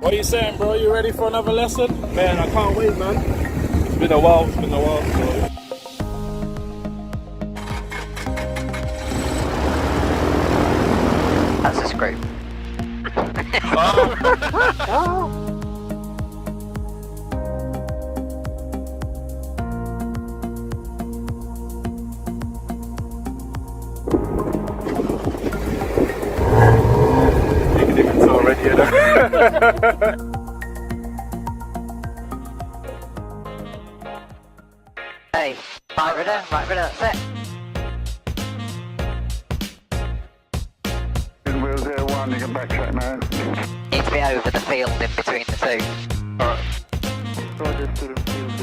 What are you saying, bro? You ready for another lesson? Man, I can't wait, man. It's been a while, so... That's a screw. You can even tell already, you know? Hey, right rudder, that's it. Wheel 01, you can backtrack now. Needs to be over the field in between the two. Alright.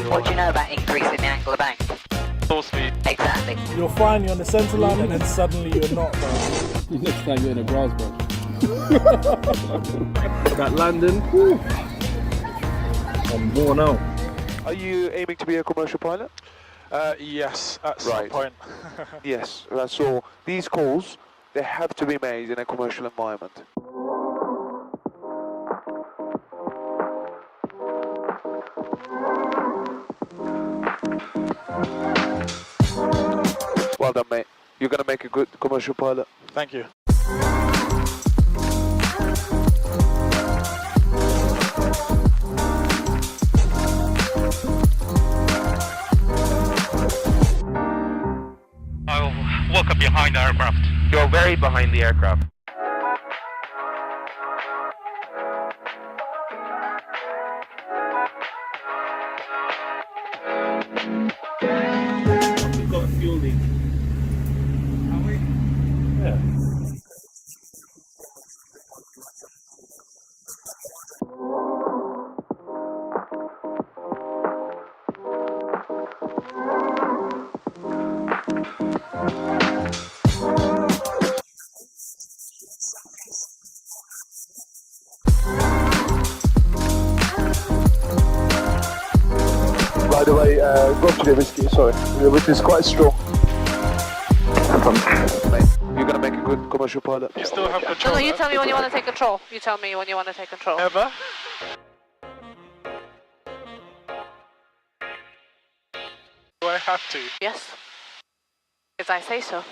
What do you know about increasing the angle of bank? Full speed. Exactly. You're fine, you're on the centre line, and then suddenly you're not, bro. Next time you're in a grass, bro. That landing. Whew. I'm worn out. Are you aiming to be a commercial pilot? Yes, at some point. Yes, so these calls, they have to be made in a commercial environment. Well done, mate. You're going to make a good commercial pilot. Thank you. I'll walk up behind the aircraft. You're very behind the aircraft. We've got a fuel leak. Are we? Yeah. By the way, go to the whiskey, sorry. The whiskey is quite strong. Mate, you're going to make a good commercial pilot. You still have control. No, you tell me when you want to take control. You tell me when you want to take control. Ever? Do I have to? Yes. Because I say so.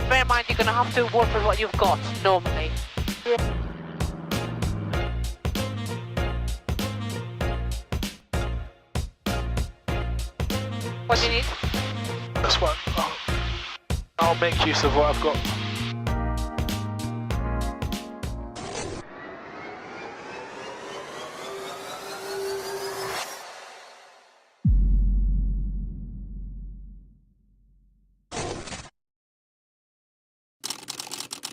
Bear in mind, you're going to have to work with what you've got, normally. What do you need? That's what. I'll make use of what I've got.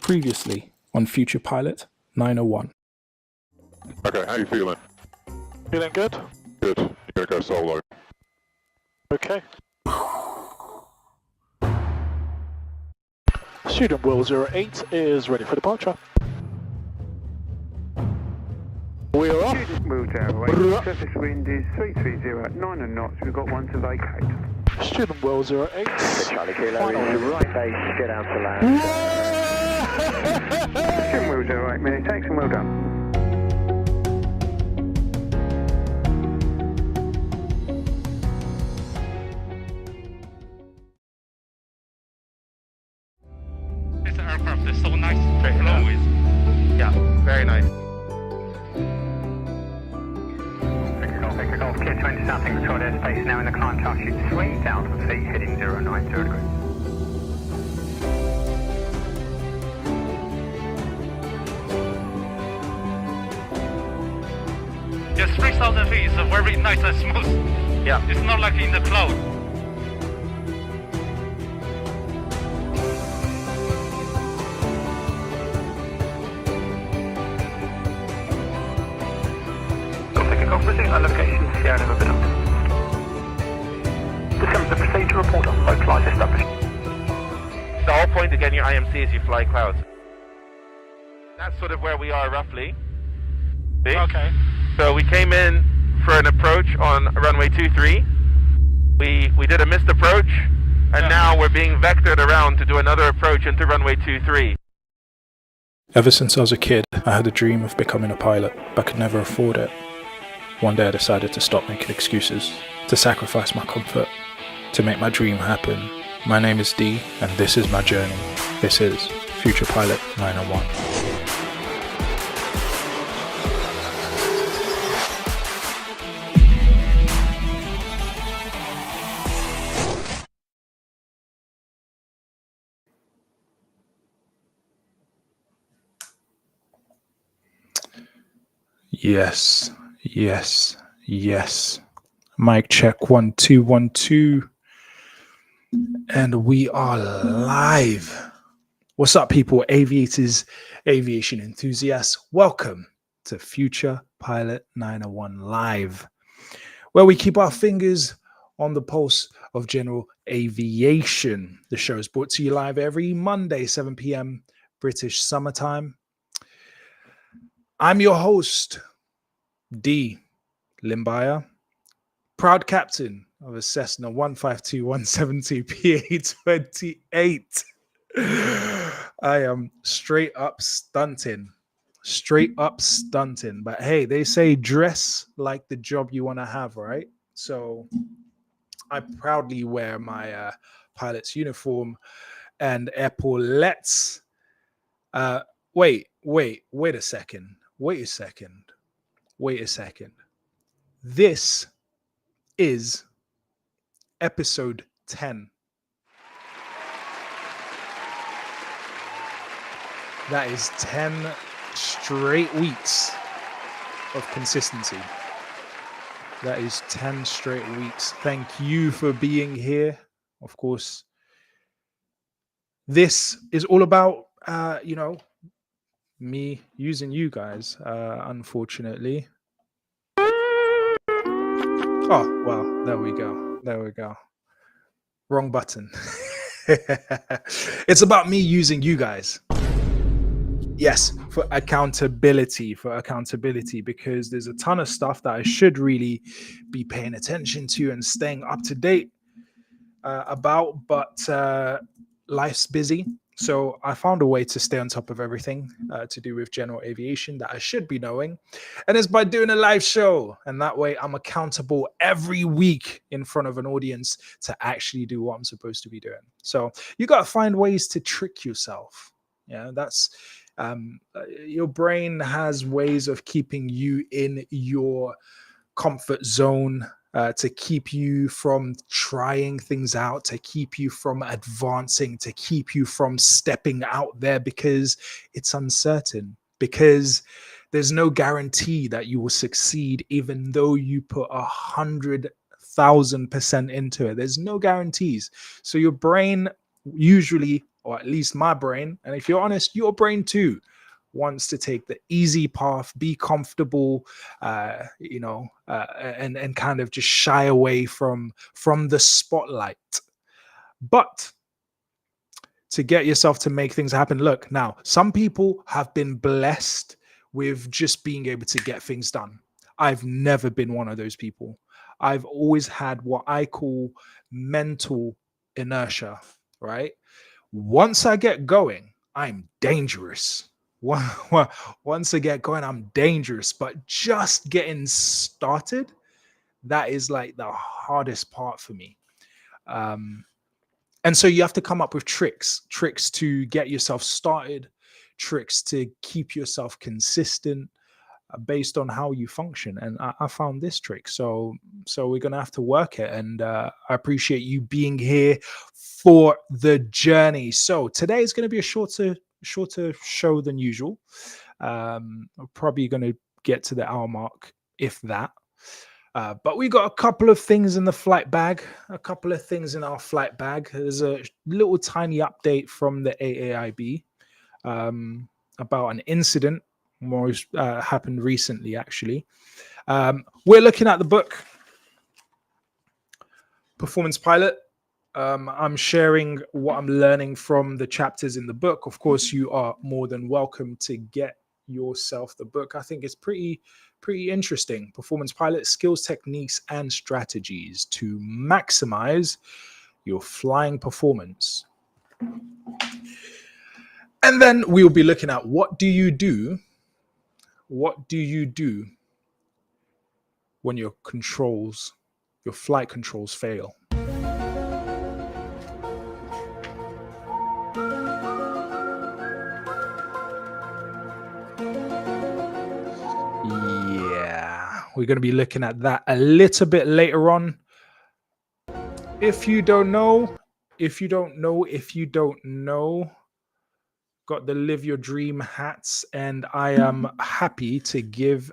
Previously on Future Pilot 901. Okay, how you feeling? Feeling good? Good. You're gonna go solo. Okay. Student Will 08 is ready for departure. We're off. Student Wheel 08, surface wind is 330 at 9 knots, we've got one to vacate. Student Will 08. Charlie Kilo is right base, get out to land. Student Wheel 08, minute takes and well done. This aircraft is so nice to flow with. Yeah, very nice. Victor Golf, clear to enter South Controlled airspace now in the climb task chute 3,000 feet, heading 090 degrees. Just 3,000 feet is very nice and smooth. Yeah. It's not like in the cloud. Golf, resume that location, Sierra November. This comes the procedure report on localized establishment. The whole point of getting your IMC is you fly clouds. That's sort of where we are roughly. See? Okay. So we came in for an approach on runway 23. We did a missed approach, and now we're being vectored around to do another approach into runway 23. Ever since I was a kid, I had a dream of becoming a pilot, but could never afford it. One day I decided to stop making excuses, to sacrifice my comfort, to make my dream happen. My name is Dee, and this is my journey. This is Future Pilot 901. Yes, yes, yes. Mic check 1 2 1 2. And we are live. What's up, people? Aviators, aviation enthusiasts. Welcome to Future Pilot 901 Live, where we keep our fingers on the pulse of general aviation. The show is brought to you live every Monday, 7 p.m. British summertime. I'm your host, Dee Limbaya, proud captain of a Cessna 152-172 PA-28. I am straight up stunting. But hey, they say dress like the job you want to have, right? So I proudly wear my pilot's uniform and epaulettes. Wait a second. This is episode 10. That is 10 straight weeks of consistency. That is 10 straight weeks. Thank you for being here. Of course, this is all about, me using you guys, unfortunately. Oh, well, there we go. Wrong button. It's about me using you guys. Yes, for accountability, because there's a ton of stuff that I should really be paying attention to and staying up to date about, but life's busy. So I found a way to stay on top of everything to do with general aviation that I should be knowing. And it's by doing a live show. And that way I'm accountable every week in front of an audience to actually do what I'm supposed to be doing. So you got to find ways to trick yourself. Yeah, that's your brain has ways of keeping you in your comfort zone, to keep you from trying things out, to keep you from advancing, to keep you from stepping out there because it's uncertain, because there's no guarantee that you will succeed even though you put 100,000% into it. There's no guarantees. So your brain usually, or at least my brain, and if you're honest, your brain too, wants to take the easy path, be comfortable, and kind of just shy away from the spotlight. But to get yourself to make things happen, look, now, some people have been blessed with just being able to get things done. I've never been one of those people. I've always had what I call mental inertia, right? Once I get going, I'm dangerous. Once I get going, I'm dangerous. But just getting started, that is like the hardest part for me. And so you have to come up with tricks to get yourself started, tricks to keep yourself consistent based on how you function. And I found this trick. So we're going to have to work it. And I appreciate you being here for the journey. So today is going to be a shorter show than usual. I'm probably going to get to the hour mark, if that. But we got a couple of things in the flight bag, There's a little tiny update from the AAIB about an incident happened recently, actually. We're looking at the book Performance Pilot. I'm sharing what I'm learning from the chapters in the book. Of course, you are more than welcome to get yourself the book. I think it's pretty interesting. Performance Pilot: Skills, Techniques, and Strategies to Maximize Your Flying Performance. And then we'll be looking at what do you do? What do you do when your flight controls fail? Yeah, we're going to be looking at that a little bit later on. If you don't know, got the Live Your Dream hats, and I am happy to give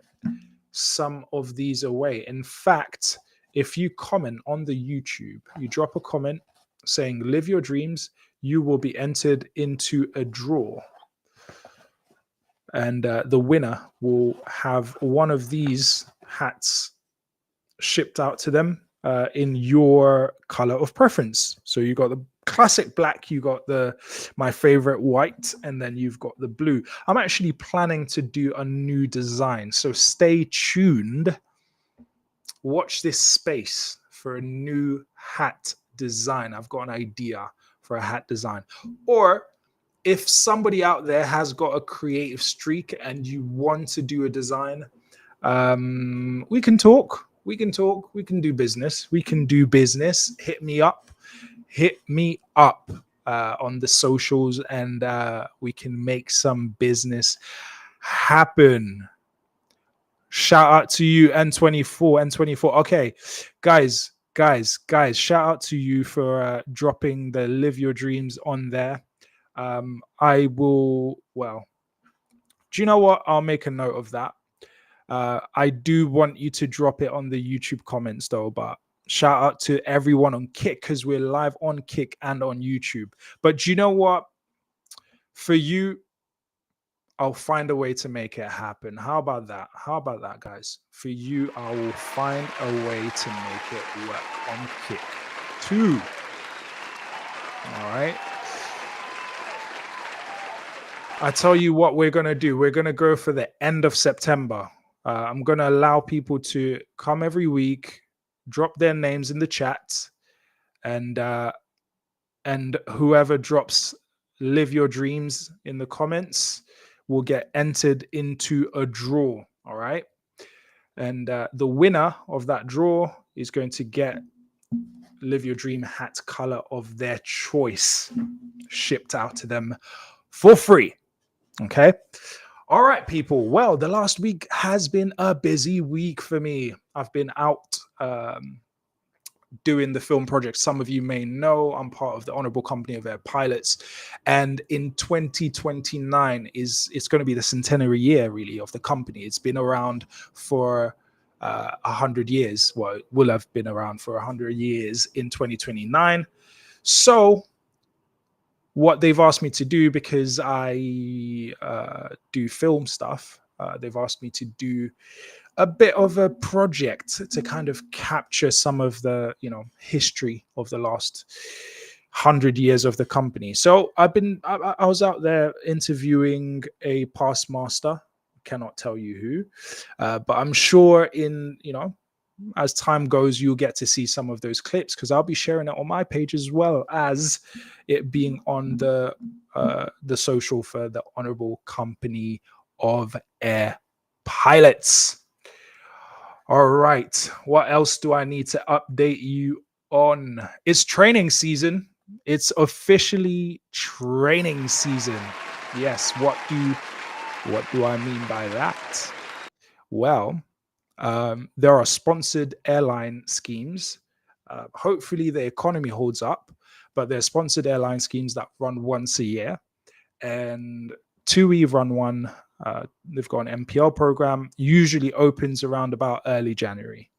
some of these away. In fact, if you comment on the YouTube, you drop a comment saying Live Your Dreams, you will be entered into a draw. And the winner will have one of these hats shipped out to them in your color of preference. So you got the classic black, you got my favorite white, and then you've got the blue. I'm actually planning to do a new design, so stay tuned. Watch this space for a new hat design. I've got an idea for a hat design. Or if somebody out there has got a creative streak and you want to do a design, we can talk. We can do business. Hit me up on the socials, and we can make some business happen. Shout out to you, N24. Okay, guys, shout out to you for dropping the Live Your Dreams on there. I will, do you know what? I'll make a note of that. I do want you to drop it on the YouTube comments though, but shout out to everyone on Kick, because we're live on Kick and on YouTube. But do you know what? For you, I'll find a way to make it happen. How about that, guys? For you, I will find a way to make it work on Kick too. All right. I tell you what we're going to do. We're going to go for the end of September. I'm going to allow people to come every week, drop their names in the chat, and whoever drops Live Your Dreams in the comments will get entered into a draw. All right. And the winner of that draw is going to get Live Your Dream hat color of their choice shipped out to them for free. Okay. All right, people. Well, the last week has been a busy week for me. I've been out doing the film project. Some of you may know I'm part of the Honorable Company of Air Pilots, and in 2029 it's going to be the centenary year, really, of the company. It's been around for 100 years. Well, it will have been around for 100 years in 2029. So what they've asked me to do, because I do film stuff, they've asked me to do a bit of a project to kind of capture some of the, history of the last 100 years of the company. So I was out there interviewing a past master. Cannot tell you who, but I'm sure as time goes, you'll get to see some of those clips, because I'll be sharing it on my page as well as it being on the social for the Honorable Company of Air Pilots. All right. What else do I need to update you on? It's training season. It's officially training season. Yes. What do I mean by that? Well, there are sponsored airline schemes. Hopefully the economy holds up, but there's sponsored airline schemes that run once a year, and TUI run one. They've got an MPL program, usually opens around about early January.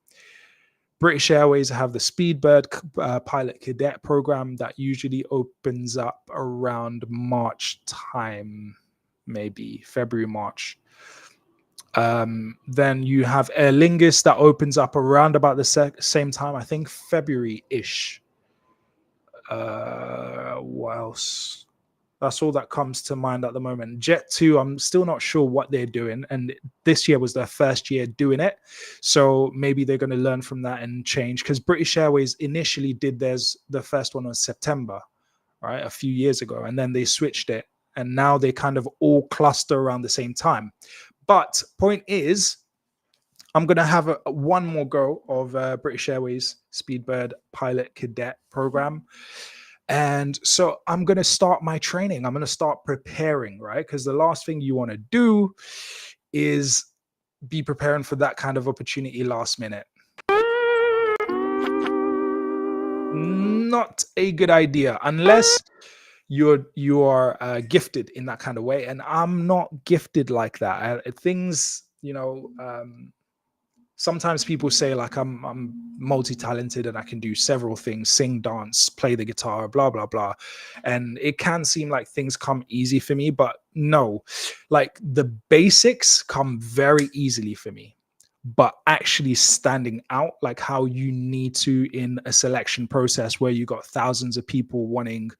British Airways have the Speedbird pilot cadet program that usually opens up around March time, maybe February, March. Then you have Aer Lingus that opens up around about the same time, I think February-ish. What else? That's all that comes to mind at the moment. Jet2, I'm still not sure what they're doing, and this year was their first year doing it, so maybe they're going to learn from that and change, because British Airways initially did the first one on September, right, a few years ago, and then they switched it and now they kind of all cluster around the same time. But point is, I'm going to have one more go of British Airways Speedbird Pilot Cadet program. And so I'm going to start my training. I'm going to start preparing, right? Because the last thing you want to do is be preparing for that kind of opportunity last minute. Not a good idea unless you are gifted in that kind of way. And I'm not gifted like that. Things, sometimes people say like I'm multi-talented and I can do several things, sing, dance, play the guitar, blah, blah, blah. And it can seem like things come easy for me, but no, like the basics come very easily for me. But actually standing out, like how you need to in a selection process where you got thousands of people wanting,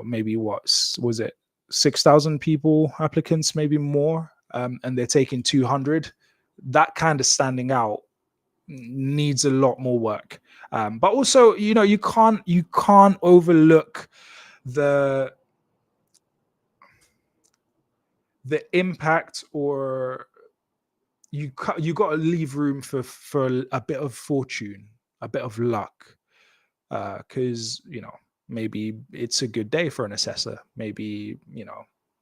maybe what was it, 6,000 people, applicants, maybe more, and they're taking 200. That kind of standing out needs a lot more work. But also, you can't overlook the impact, or you got to leave room for a bit of fortune, a bit of luck, because maybe it's a good day for an assessor. Maybe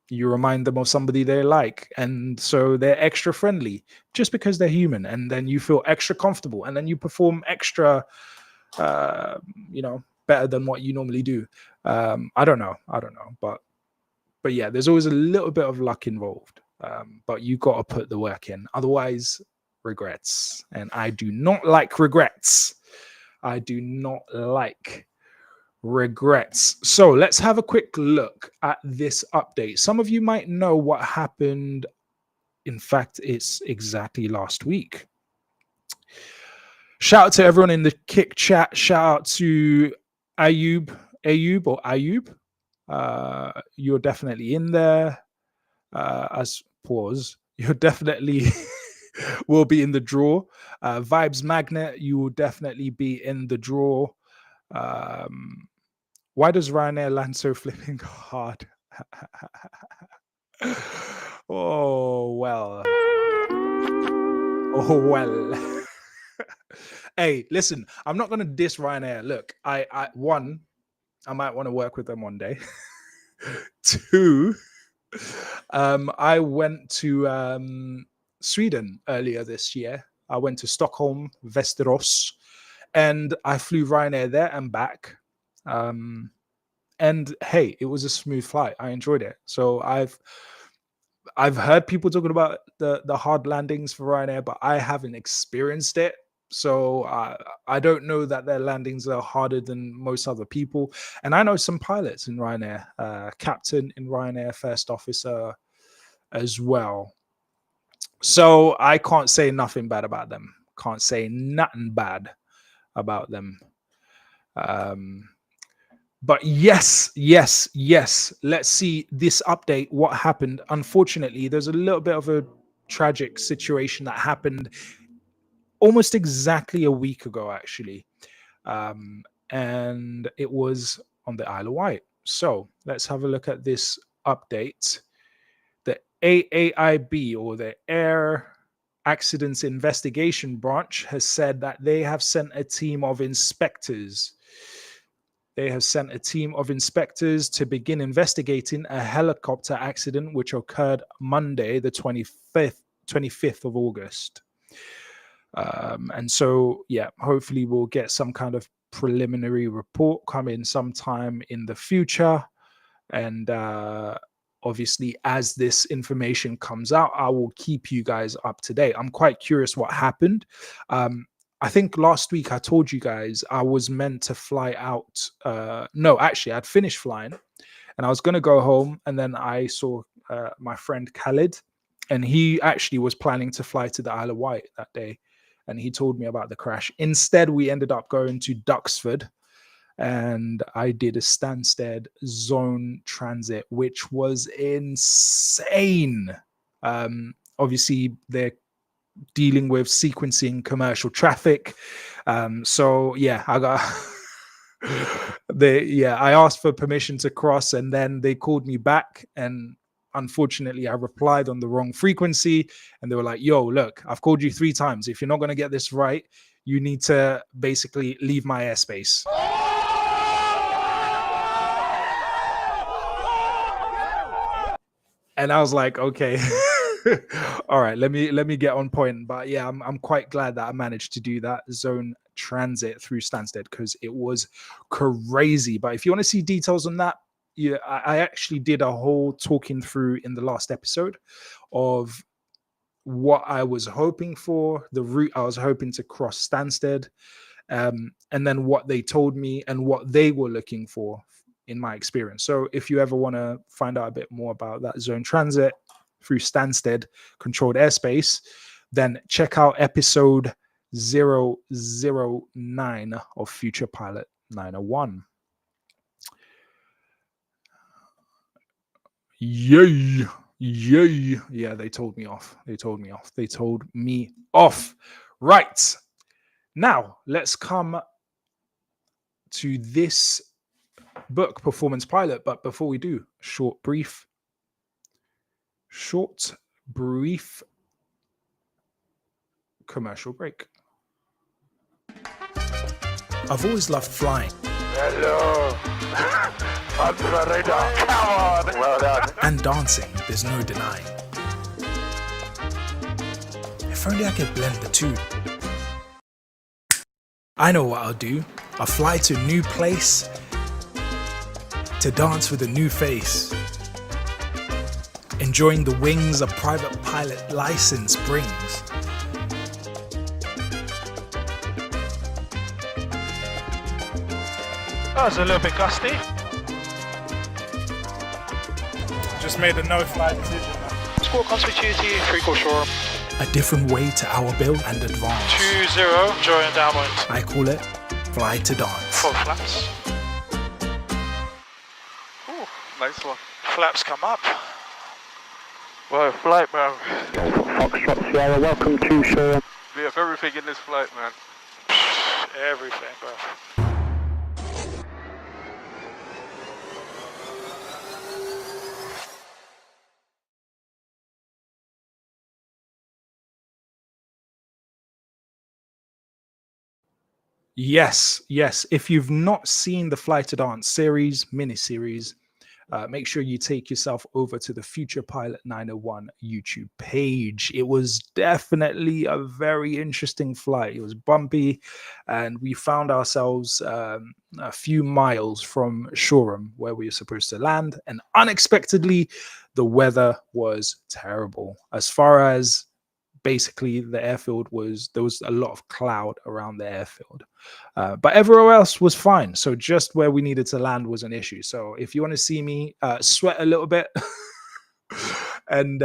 you remind them of somebody they like, and so they're extra friendly just because they're human, and then you feel extra comfortable, and then you perform extra better than what you normally do. I don't know, but yeah, there's always a little bit of luck involved, but you got to put the work in, otherwise regrets. And I do not like regrets. So let's have a quick look at this update. Some of you might know what happened. In fact, it's exactly last week. Shout out to everyone in the Kick chat. Shout out to Ayub. You're definitely in there. You're definitely will be in the draw. Vibes Magnet, you will definitely be in the draw. Why does Ryanair land so flipping hard? Oh well. Hey, listen, I'm not gonna diss Ryanair. Look, I might want to work with them one day. 2, I went to Sweden earlier this year. I went to Stockholm, Västerås, and I flew Ryanair there and back. And hey, it was a smooth flight. I enjoyed it. So I've heard people talking about the hard landings for Ryanair, but I haven't experienced it. So I don't know that their landings are harder than most other people. And I know some pilots in Ryanair, captain in Ryanair, first officer as well. So I can't say nothing bad about them. Can't say nothing bad about them. But yes. Let's see this update. What happened? Unfortunately, there's a little bit of a tragic situation that happened almost exactly a week ago, actually. And it was on the Isle of Wight. So let's have a look at this update. The AAIB, or the Air Accidents Investigation Branch, has said that they have sent a team of inspectors. To begin investigating a helicopter accident which occurred Monday, the 25th of August. And so, yeah, hopefully we'll get some kind of preliminary report coming sometime in the future. And obviously, as this information comes out, I will keep you guys up to date. I'm quite curious what happened. I think last week I told you guys I was meant to fly out. No, actually, I'd finished flying and I was going to go home. And then I saw my friend Khalid, and he actually was planning to fly to the Isle of Wight that day. And he told me about the crash. Instead, we ended up going to Duxford, and I did a Stansted zone transit, which was insane. Obviously, they're dealing with sequencing commercial traffic. So yeah, I asked for permission to cross, and then they called me back, and unfortunately I replied on the wrong frequency, and they were like, yo, look, I've called you 3 times. If you're not going to get this right, you need to basically leave my airspace. And I was like, okay. All right, let me get on point. But yeah, I'm quite glad that I managed to do that zone transit through Stansted, because it was crazy. But if you want to see details on that, yeah, I actually did a whole talking through in the last episode of what I was hoping for, the route I was hoping to cross Stansted, and then what they told me and what they were looking for in my experience. So if you ever want to find out a bit more about that zone transit through Stansted controlled airspace, then check out episode 009 of Future Pilot 901. Yay! Yeah, they told me off. Right. Now, let's come to this book, Performance Pilot. But before we do, short brief commercial break. I've always loved flying. Hello. Come on. Well done. And dancing, there's no denying. If only I could blend the two. I know what I'll do. I'll fly to a new place to dance with a new face. Enjoying the wings a private pilot license brings. That was a little bit gusty. Just made a no-fly decision. Squawk conspicuity, 3-call shore. A different way to our build and advance. 2-0, enjoying downwind. I call it fly to dance. Full flaps. Ooh, nice one. Flaps come up. Whoa, flight, man. Foxtrot Sierra, welcome to shore. We have everything in this flight, man. Everything, bro. Yes. If you've not seen the Fly to Dance series, mini-series, make sure you take yourself over to the Future Pilot 901 YouTube page. It was definitely a very interesting flight. It was bumpy, and we found ourselves a few miles from Shoreham, where we were supposed to land, and unexpectedly, the weather was terrible. As far as basically the airfield was, there was a lot of cloud around the airfield, but everywhere else was fine. So just where we needed to land was an issue. So if you want to see me sweat a little bit and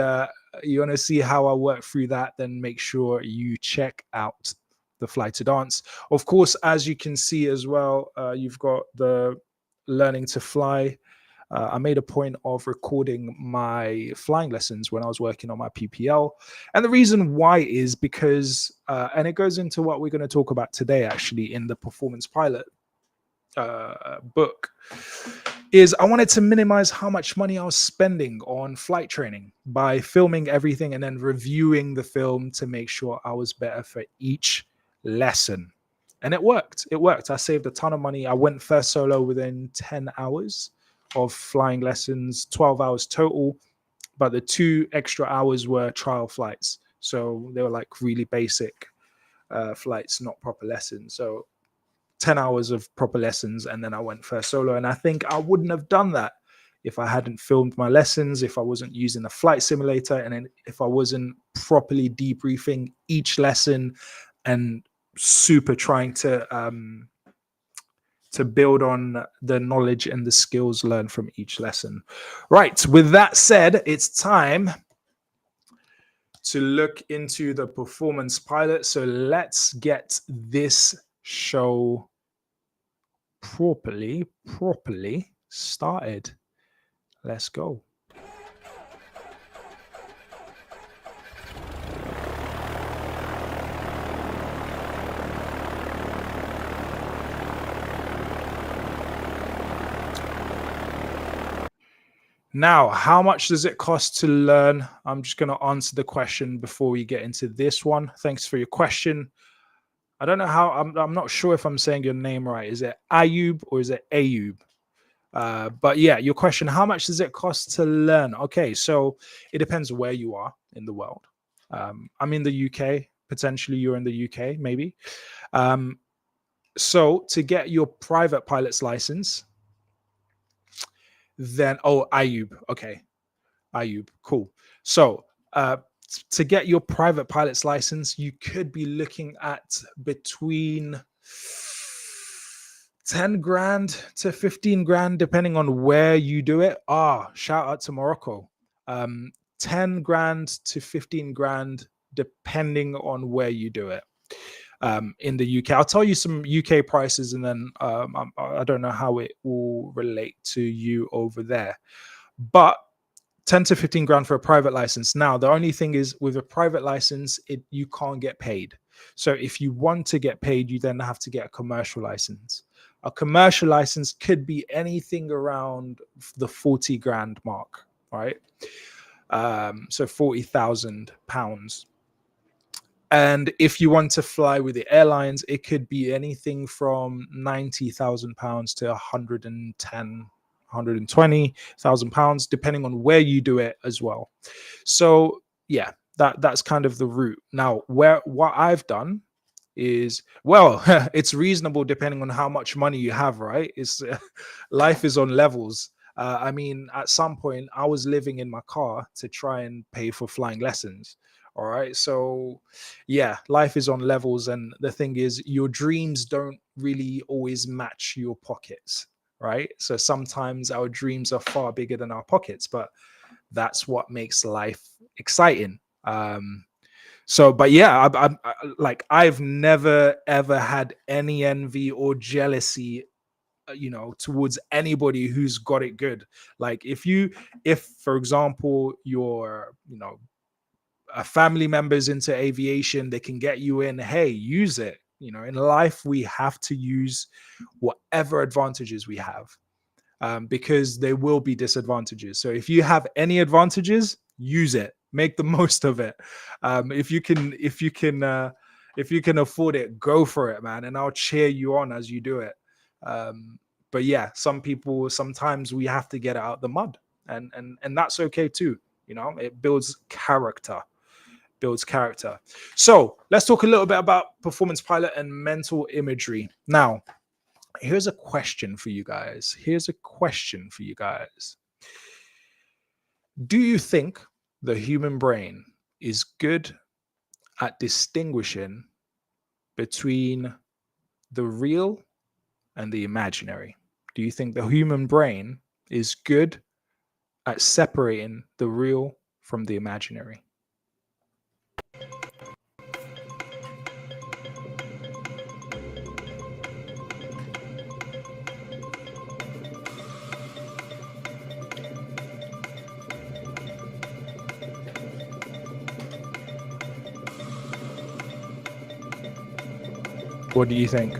you want to see how I work through that, then make sure you check out the Fly to Dance. Of course, as you can see as well, you've got the learning to fly. I made a point of recording my flying lessons when I was working on my PPL. And the reason why is because, and it goes into what we're going to talk about today, actually, in the Performance Pilot book, is I wanted to minimize how much money I was spending on flight training by filming everything and then reviewing the film to make sure I was better for each lesson. And it worked. I saved a ton of money. I went first solo within 10 hours of flying lessons, 12 hours total, but the 2 extra hours were trial flights. So they were like really basic flights, not proper lessons. So 10 hours of proper lessons, and then I went first solo. And I think I wouldn't have done that if I hadn't filmed my lessons, if I wasn't using a flight simulator, and then if I wasn't properly debriefing each lesson and super trying to build on the knowledge and the skills learned from each lesson. Right, with that said, it's time to look into the Performance Pilot. So let's get this show properly started. Let's go. Now, how much does it cost to learn? I'm just going to answer the question before we get into this one. Thanks for your question. I don't know how, I'm not sure if I'm saying your name right. Is it Ayub or is it Ayub? But yeah, your question, how much does it cost to learn? Okay, so it depends where you are in the world. I'm in the UK, potentially you're in the UK, maybe. So to get your private pilot's license, then, oh, Ayub, okay. Ayub, cool. So to get your private pilot's license, you could be looking at between 10 grand to 15 grand, depending on where you do it. Shout out to Morocco. 10 grand to 15 grand, depending on where you do it. In the UK, I'll tell you some UK prices, and then I don't know how it will relate to you over there. But 10 to 15 grand for a private license. Now, the only thing is with a private license, you can't get paid. So if you want to get paid, you then have to get a commercial license. A commercial license could be anything around the 40 grand mark, right? So £40,000. And if you want to fly with the airlines, it could be anything from £90,000 to 120,000 pounds, depending on where you do it as well. So yeah, that's kind of the route. Now, what I've done is, well, it's reasonable depending on how much money you have, right? It's life is on levels. I mean, at some point, I was living in my car to try and pay for flying lessons. All right. So, yeah, life is on levels. And the thing is, your dreams don't really always match your pockets, right? So sometimes our dreams are far bigger than our pockets, but that's what makes life exciting. But yeah, I've never ever had any envy or jealousy, towards anybody who's got it good. Like if for example, your a family members into aviation, they can get you in. Hey, use it. In life, we have to use whatever advantages we have, because there will be disadvantages. So if you have any advantages, use it. Make the most of it. If you can afford it, go for it, man. And I'll cheer you on as you do it. But yeah, sometimes we have to get it out the mud, and that's okay too. It builds character. So let's talk a little bit about performance pilot and mental imagery. Now, here's a question for you guys. Do you think the human brain is good at distinguishing between the real and the imaginary? Do you think the human brain is good at separating the real from the imaginary? What do you think?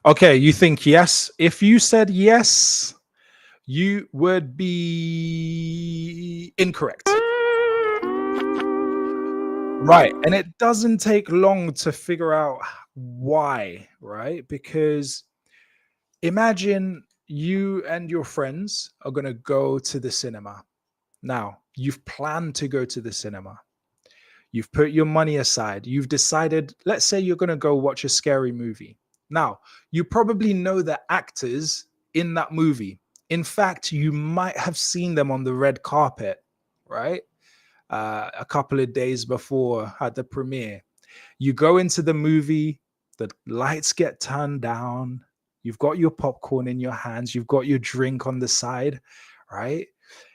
Okay, you think yes. If you said yes, you would be incorrect. Right. And it doesn't take long to figure out why, right? Because imagine you and your friends are going to go to the cinema. Now, you've planned to go to the cinema. You've put your money aside. You've decided, let's say you're going to go watch a scary movie. Now, you probably know the actors in that movie. In fact, you might have seen them on the red carpet, right? A couple of days before at the premiere. You go into the movie, the lights get turned down. You've got your popcorn in your hands. You've got your drink on the side, right?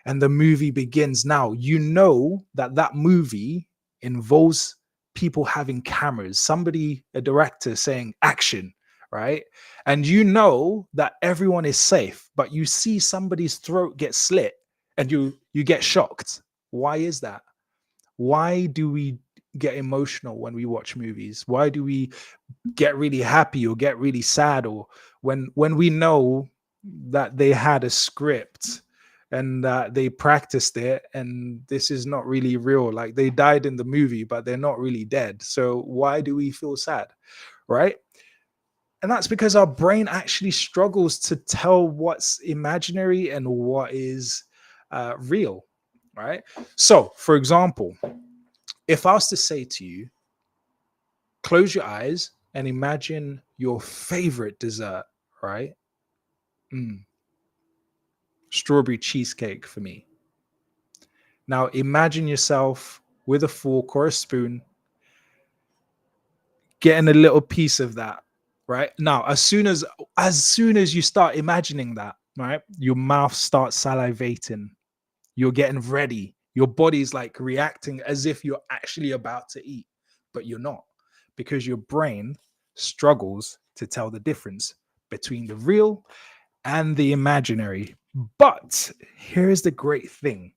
And the movie begins. Now, you know that movie involves people having cameras, a director saying action, right? And you know that everyone is safe, but you see somebody's throat get slit and you get shocked. Why is that? Why do we get emotional when we watch movies? Why do we get really happy or get really sad, or when we know that they had a script and that they practiced it and this is not really real? Like, they died in the movie but they're not really dead, so why do we feel sad, right? And that's because our brain actually struggles to tell what's imaginary and what is real, right? So for example, if I was to say to you, close your eyes and imagine your favorite dessert, right? Strawberry cheesecake for me. Now imagine yourself with a fork or a spoon getting a little piece of that, right? Now, as soon as you start imagining that, right, your mouth starts salivating. You're getting ready. Your body's like reacting as if you're actually about to eat, but you're not, because your brain struggles to tell the difference between the real and the imaginary. But here's the great thing,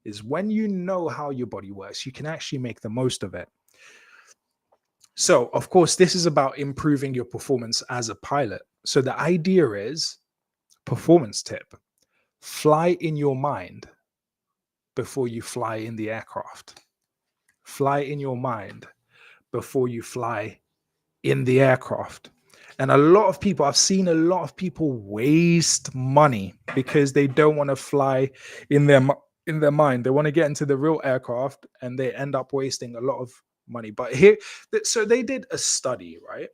is when you know how your body works, you can actually make the most of it. So, of course, this is about improving your performance as a pilot. So the idea is, performance tip: fly in your mind before you fly in the aircraft. Fly in your mind before you fly in the aircraft. And I've seen a lot of people waste money because they don't want to fly in their mind. They want to get into the real aircraft and they end up wasting a lot of money. But so they did a study, right?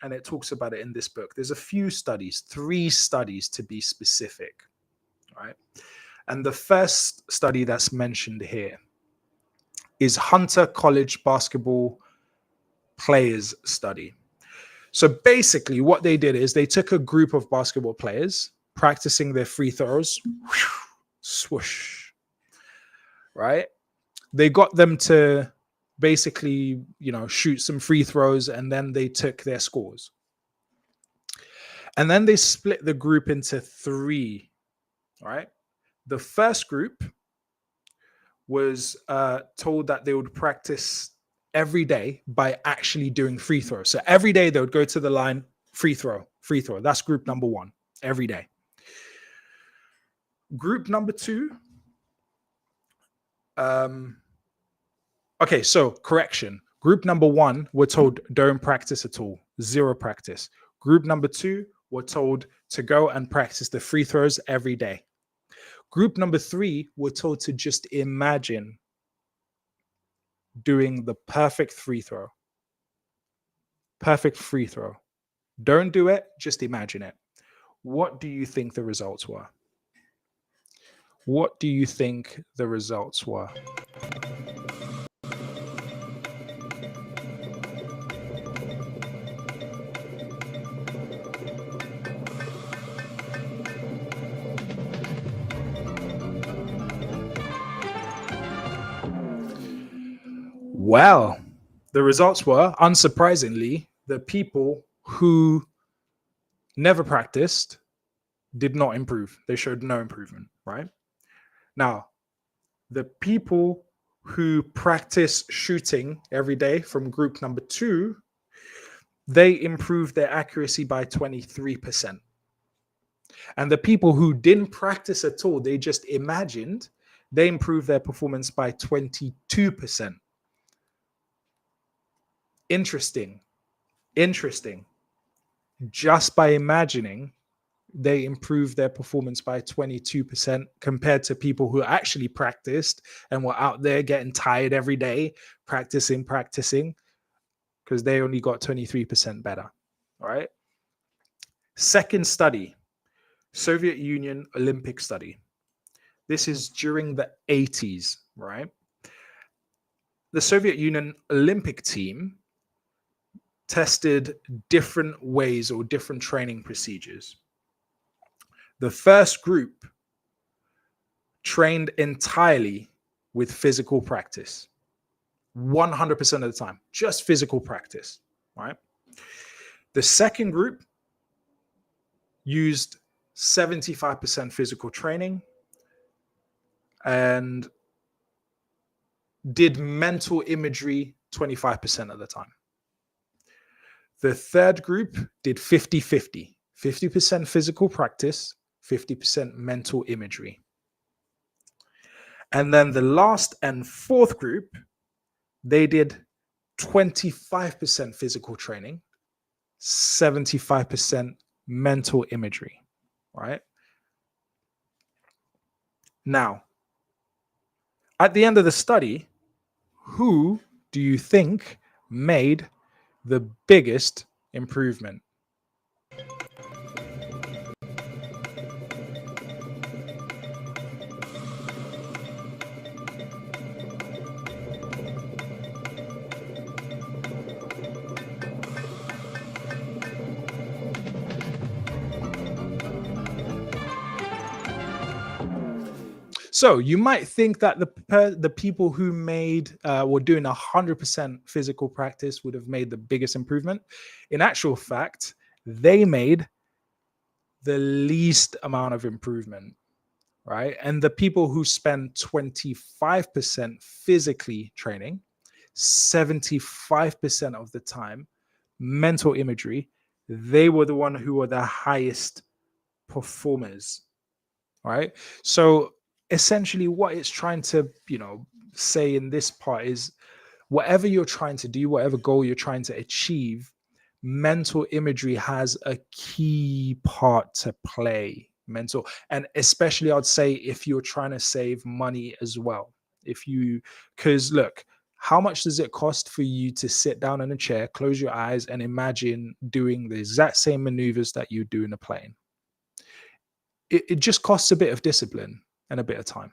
And it talks about it in this book. There's a few studies, 3 studies to be specific, right? And the first study that's mentioned here is Hunter College basketball players study. So basically what they did is they took a group of basketball players practicing their free throws, swoosh, right? They got them to basically, shoot some free throws, and then they took their scores. And then they split the group into 3, right? The first group was told that they would practice every day by actually doing free throws. So every day they would go to the line, free throw. That's group number 1, every day. Group number 2, okay, so correction. Group number 1 were told don't practice at all, 0 practice. Group number 2 were told to go and practice the free throws every day. Group number 3 were told to just imagine doing the perfect free throw. Perfect free throw. Don't do it, just imagine it. What do you think the results were? What do you think the results were? Well, the results were, unsurprisingly, the people who never practiced did not improve. They showed no improvement, right? Now, the people who practice shooting every day from group number 2, they improved their accuracy by 23%. And the people who didn't practice at all, they just imagined, they improved their performance by 22%. Interesting. Just by imagining, they improved their performance by 22% compared to people who actually practiced and were out there getting tired every day, practicing, because they only got 23% better. All right. Second study, Soviet Union Olympic study. This is during the 80s, right? The Soviet Union Olympic team tested different ways or different training procedures. The first group trained entirely with physical practice, 100% of the time, just physical practice, right? The second group used 75% physical training, and did mental imagery 25% of the time. The third group did 50-50, 50% physical practice, 50% mental imagery. And then the last and fourth group, they did 25% physical training, 75% mental imagery, right? Now, at the end of the study, who do you think made the biggest improvement? So you might think that the people who were doing 100% physical practice would have made the biggest improvement. In actual fact, they made the least amount of improvement, right? And the people who spend 25% physically training, 75% of the time mental imagery, they were the one who were the highest performers, right? So essentially what it's trying to say in this part is whatever you're trying to do, whatever goal you're trying to achieve, mental imagery has a key part to play. And especially I'd say if you're trying to save money as well, because look, how much does it cost for you to sit down in a chair, close your eyes, and imagine doing the exact same maneuvers that you do in a plane? It just costs a bit of discipline and a bit of time.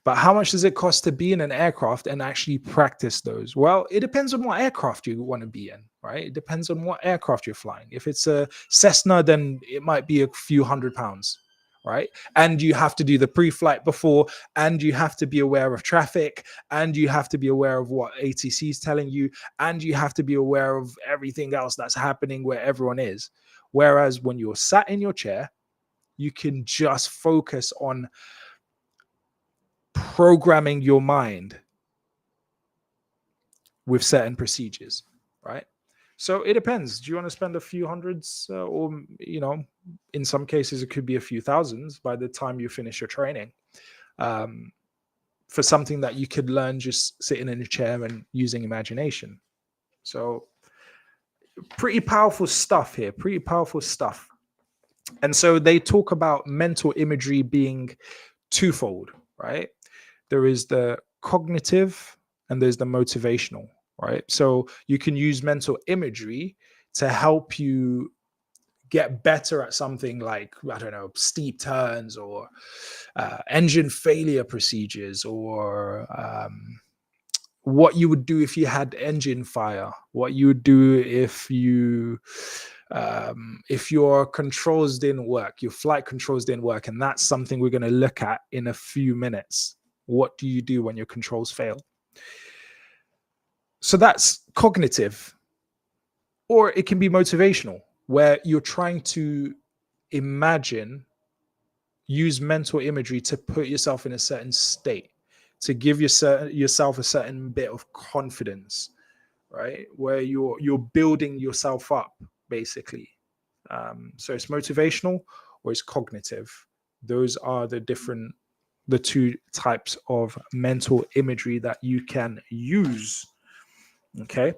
But how much does it cost to be in an aircraft and actually practice those? Well, it depends on what aircraft you want to be in, right? It depends on what aircraft you're flying. If it's a Cessna, then it might be a few £100s, right? And you have to do the pre-flight before, and you have to be aware of traffic, and you have to be aware of what ATC is telling you, and you have to be aware of everything else that's happening where everyone is. Whereas when you're sat in your chair, you can just focus on programming your mind with certain procedures, right? So it depends. Do you want to spend a few hundreds or, in some cases, it could be a few thousands by the time you finish your training for something that you could learn just sitting in a chair and using imagination. So pretty powerful stuff here, pretty powerful stuff. And so they talk about mental imagery being twofold, right? There is the cognitive and there's the motivational, right? So you can use mental imagery to help you get better at something like, I don't know, steep turns or engine failure procedures, or what you would do if you had engine fire, what you would do if your controls didn't work, your flight controls didn't work. And that's something we're going to look at in a few minutes. What do you do when your controls fail? So that's cognitive, or it can be motivational, where you're trying to use mental imagery to put yourself in a certain state, to give yourself a certain bit of confidence, right? Where you're building yourself up, basically. So it's motivational or it's cognitive. Those are the two types of mental imagery that you can use. Okay.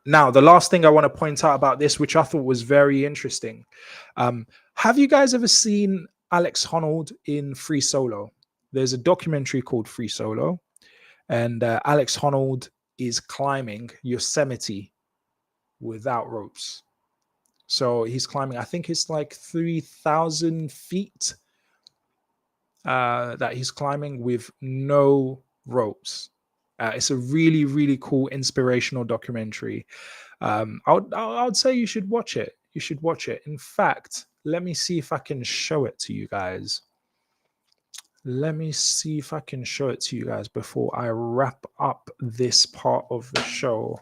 Now, the last thing I want to point out about this, which I thought was very interesting. Have you guys ever seen Alex Honnold in Free Solo? There's a documentary called Free Solo, and Alex Honnold is climbing Yosemite without ropes. So he's climbing, I think it's like 3,000 feet that he's climbing with no ropes. It's a really, really cool, inspirational documentary. I would say you should watch it. You should watch it. In fact, let me see if I can show it to you guys. Let me see if I can show it to you guys before I wrap up this part of the show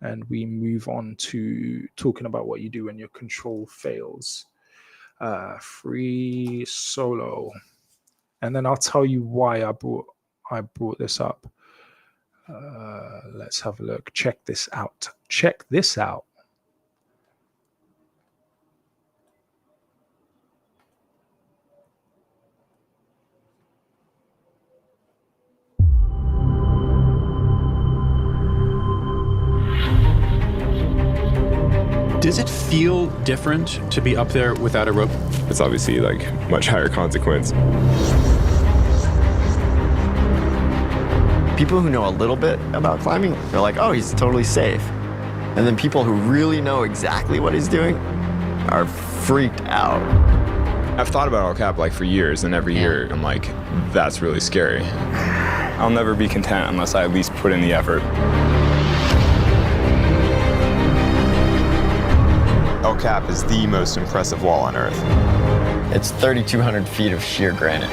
and we move on to talking about what you do when your control fails. Free Solo. and then I'll tell you why I brought this up. Let's have a look. Check this out. Check this out. Does it feel different to be up there without a rope? It's obviously like much higher consequence. People who know a little bit about climbing, they're like, oh, he's totally safe. And then people who really know exactly what he's doing are freaked out. I've thought about all cap like for years, and every year I'm like, that's really scary. I'll never be content unless I at least put in the effort. El Cap is the most impressive wall on Earth. It's 3,200 feet of sheer granite.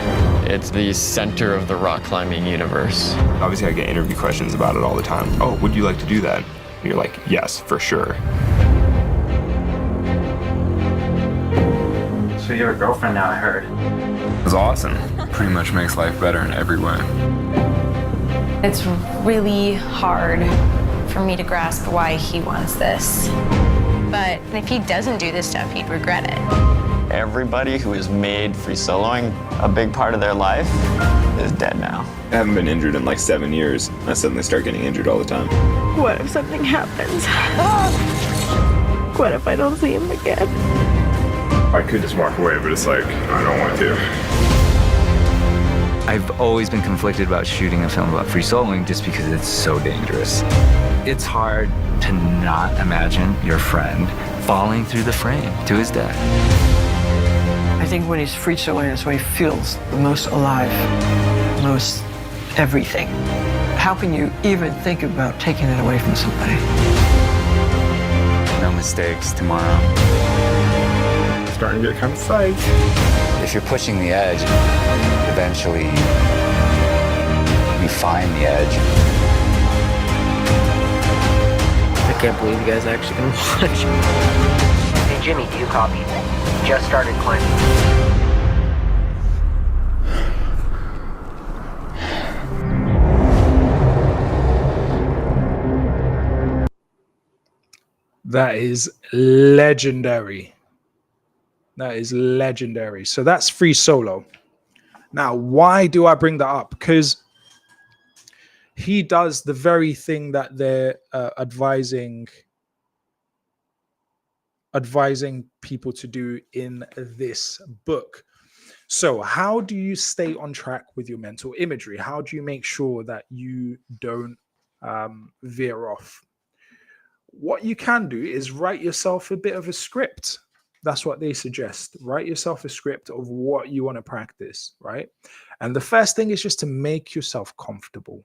It's the center of the rock climbing universe. Obviously, I get interview questions about it all the time. Oh, would you like to do that? And you're like, yes, for sure. So you have a girlfriend now, I heard. It's awesome. Pretty much makes life better in every way. It's really hard for me to grasp why he wants this. But if he doesn't do this stuff, he'd regret it. Everybody who has made free soloing a big part of their life is dead now. I haven't been injured in like 7 years. I suddenly start getting injured all the time. What if something happens? What if I don't see him again? I could just walk away, but it's like, I don't want to. I've always been conflicted about shooting a film about free soloing just because it's so dangerous. It's hard to not imagine your friend falling through the frame to his death. I think when he's free soloing, that's when he feels the most alive, most everything. How can you even think about taking it away from somebody? No mistakes tomorrow. I'm starting to get kind of psyched. If you're pushing the edge, eventually you find the edge. I can't believe you guys are actually gonna watch. Hey Jimmy, do you copy? Just started climbing. That is legendary. That is legendary. So that's free solo. Now, why do I bring that up? Because he does the very thing that they're advising people to do in this book. So how do you stay on track with your mental imagery? How do you make sure that you don't veer off? What you can do is write yourself a bit of a script. That's what they suggest. Write yourself a script of what you want to practice, right? And the first thing is just to make yourself comfortable.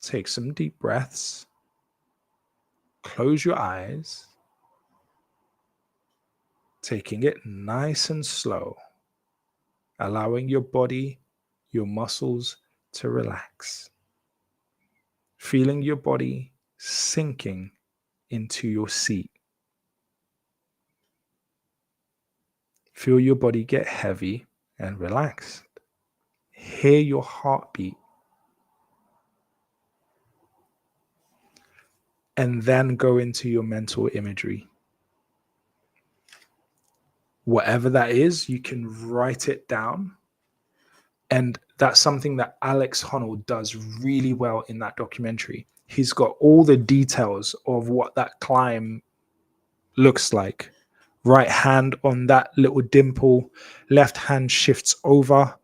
Take some deep breaths. Close your eyes. Taking it nice and slow. Allowing your body, your muscles to relax. Feeling your body sinking into your seat. Feel your body get heavy and relaxed. Hear your heartbeat. And then go into your mental imagery. Whatever that is, you can write it down. And that's something that Alex Honnold does really well in that documentary. He's got all the details of what that climb looks like. Right hand on that little dimple, left hand shifts over,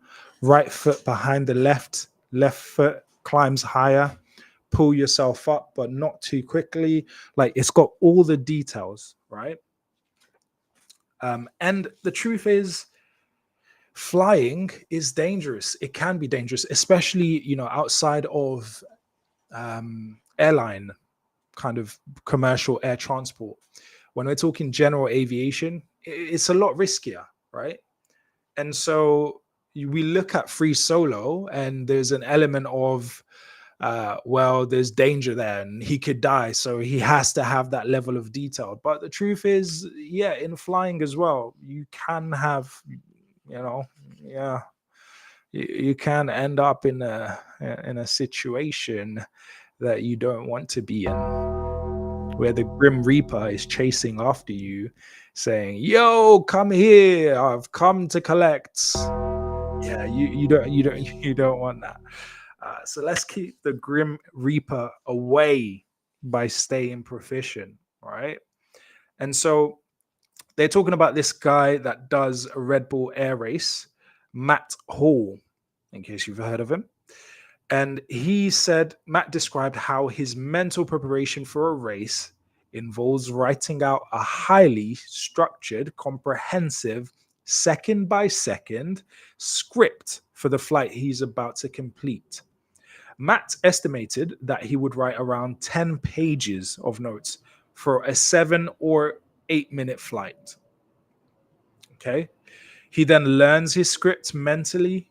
right foot behind the left foot climbs higher. Pull yourself up, but not too quickly. Like, it's got all the details, right? And the truth is, flying is dangerous. It can be dangerous, especially, you know, outside of airline, kind of commercial air transport. When we're talking general aviation, it's a lot riskier, right? And so we look at free solo, and there's an element of, well, there's danger there and he could die, so he has to have that level of detail. But the truth is, yeah, in flying as well, you can have, you know, yeah, you can end up in a situation that you don't want to be in, where the Grim Reaper is chasing after you, saying, "Yo, come here! I've come to collect." Yeah, you don't want that. So let's keep the Grim Reaper away by staying proficient, right? And so they're talking about this guy that does a Red Bull Air Race, Matt Hall, in case you've heard of him. And he said, Matt described how his mental preparation for a race involves writing out a highly structured, comprehensive, second by second script for the flight he's about to complete. Matt estimated that he would write around 10 pages of notes for a 7 or 8 minute flight. Okay. He then learns his script mentally.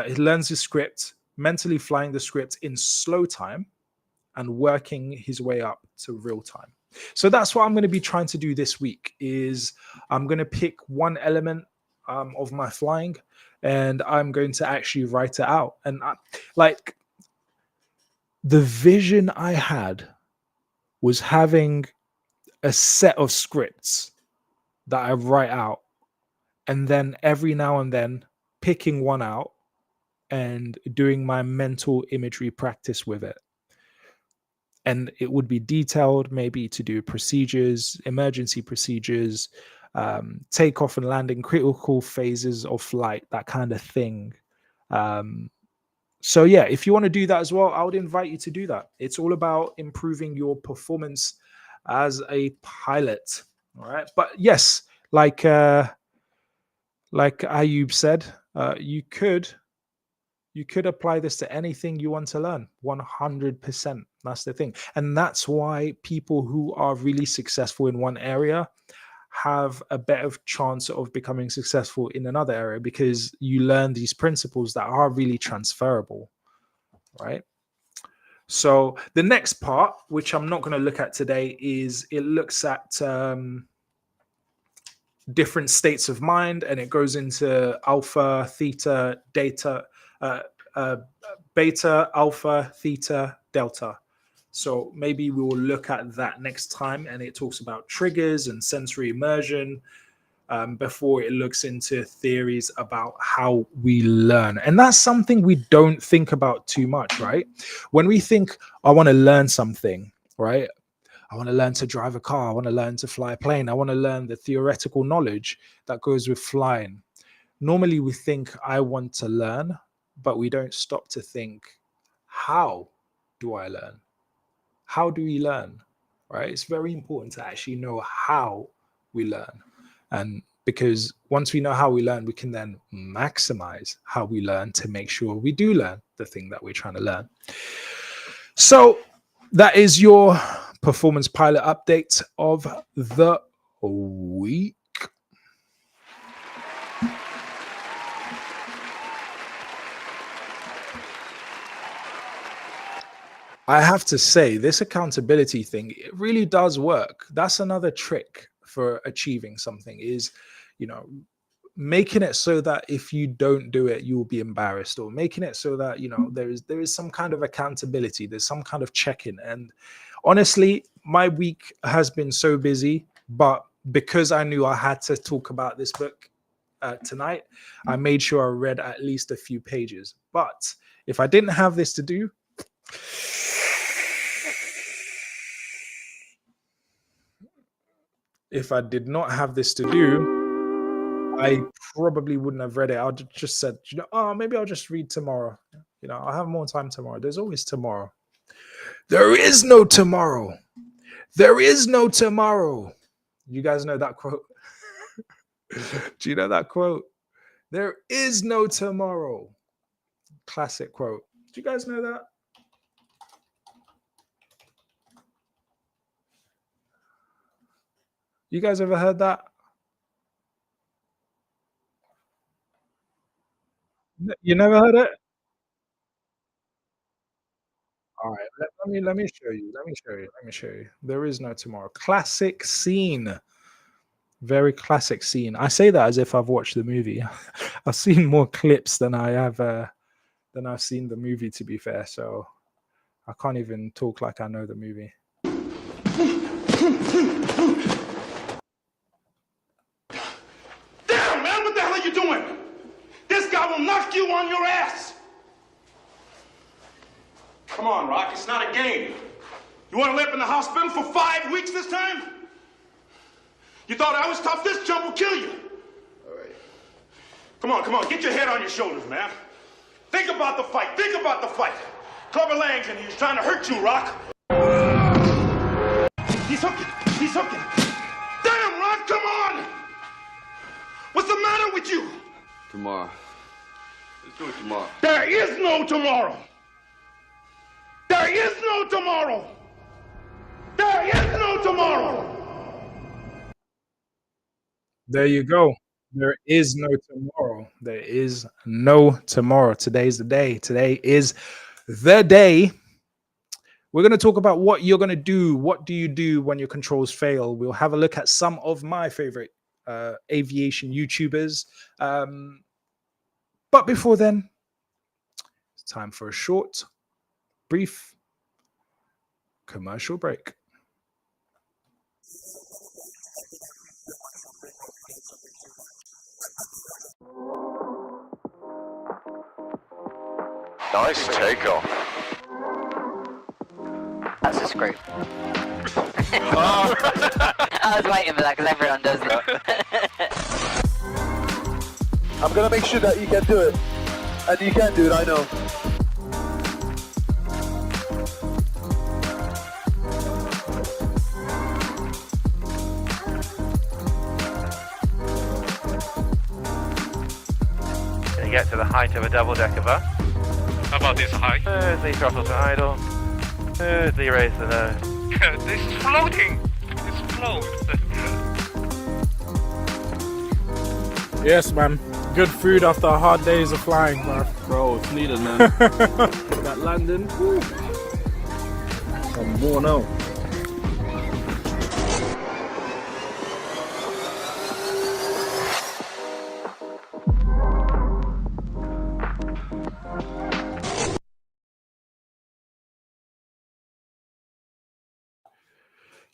He learns his script, mentally flying the script in slow time and working his way up to real time. So that's what I'm going to be trying to do this week. Is I'm going to pick one element of my flying, and I'm going to actually write it out. And like the vision I had was having a set of scripts that I write out, and then every now and then picking one out and doing my mental imagery practice with it. And it would be detailed, maybe to do procedures, emergency procedures, takeoff and landing, critical phases of flight, that kind of thing. So yeah, if you want to do that as well, I would invite you to do that. It's all about improving your performance as a pilot. All right. But yes, like Ayub said, you could apply this to anything you want to learn. 100%. That's the thing. And that's why people who are really successful in one area have a better chance of becoming successful in another area, because you learn these principles that are really transferable, right? So the next part, which I'm not going to look at today, is it looks at different states of mind, and it goes into alpha, theta, beta, alpha, theta, delta. So maybe we will look at that next time, and it talks about triggers and sensory immersion before it looks into theories about how we learn. And that's something we don't think about too much, right? When we think, I want to learn something, right? I want to learn to drive a car. I want to learn to fly a plane. I want to learn the theoretical knowledge that goes with flying. Normally we think, I want to learn, but we don't stop to think, how do I learn? How do we learn, right? It's very important to actually know how we learn. And because once we know how we learn, we can then maximize how we learn to make sure we do learn the thing that we're trying to learn. So that is your performance pilot update of the week. I have to say, this accountability thing, it really does work. That's another trick for achieving something, is, making it so that if you don't do it, you will be embarrassed, or making it so that, there is some kind of accountability. There's some kind of check-in. And honestly, my week has been so busy, but because I knew I had to talk about this book tonight, I made sure I read at least a few pages. But if I didn't have this to do, if I did not have this to do, I probably wouldn't have read it. I would have just said, maybe I'll just read tomorrow. I'll have more time tomorrow. There's always tomorrow. There is no tomorrow. There is no tomorrow. You guys know that quote? Do you know that quote? There is no tomorrow. Classic quote. Do you guys know that? You guys ever heard that? You never heard it? All right, let me show you. Let me show you. There is no tomorrow. Classic scene Very classic scene. I say that as if I've watched the movie. I've seen more clips than I have than I've seen the movie, to be fair. So I can't even talk like I know the movie. Damn, man, what the hell are you doing? This guy will knock you on your ass. Come on, Rock, it's not a game. You want to live in the hospital for 5 weeks this time? You thought I was tough? This jump will kill you. All right. Come on, get your head on your shoulders, man. Think about the fight, Clubber Lang's in here, he's trying to hurt you, Rock. He's hooking. Damn, Rock, come on! What's the matter with you? Tomorrow. Let's do it tomorrow. There is no tomorrow. There is no tomorrow. There is no tomorrow. There you go. There is no tomorrow. There is no tomorrow. Today's the day. Today is the day. We're going to talk about what you're going to do. What do you do when your controls fail? We'll have a look at some of my favorite aviation YouTubers. But before then, it's time for a short, brief commercial break. Nice takeoff. That's a screw. I was waiting for that because everyone does it. I'm gonna make sure that you can do it. And you can do it, I know. Gonna get to the height of a double-decker bus. How about this height? Smoothly throttle to idle. Smoothly raise the nose. This is floating. It's float. Yes, man. Good food after hard days of flying, bro. Bro, it's needed, man. That landing. Woo. I'm worn out.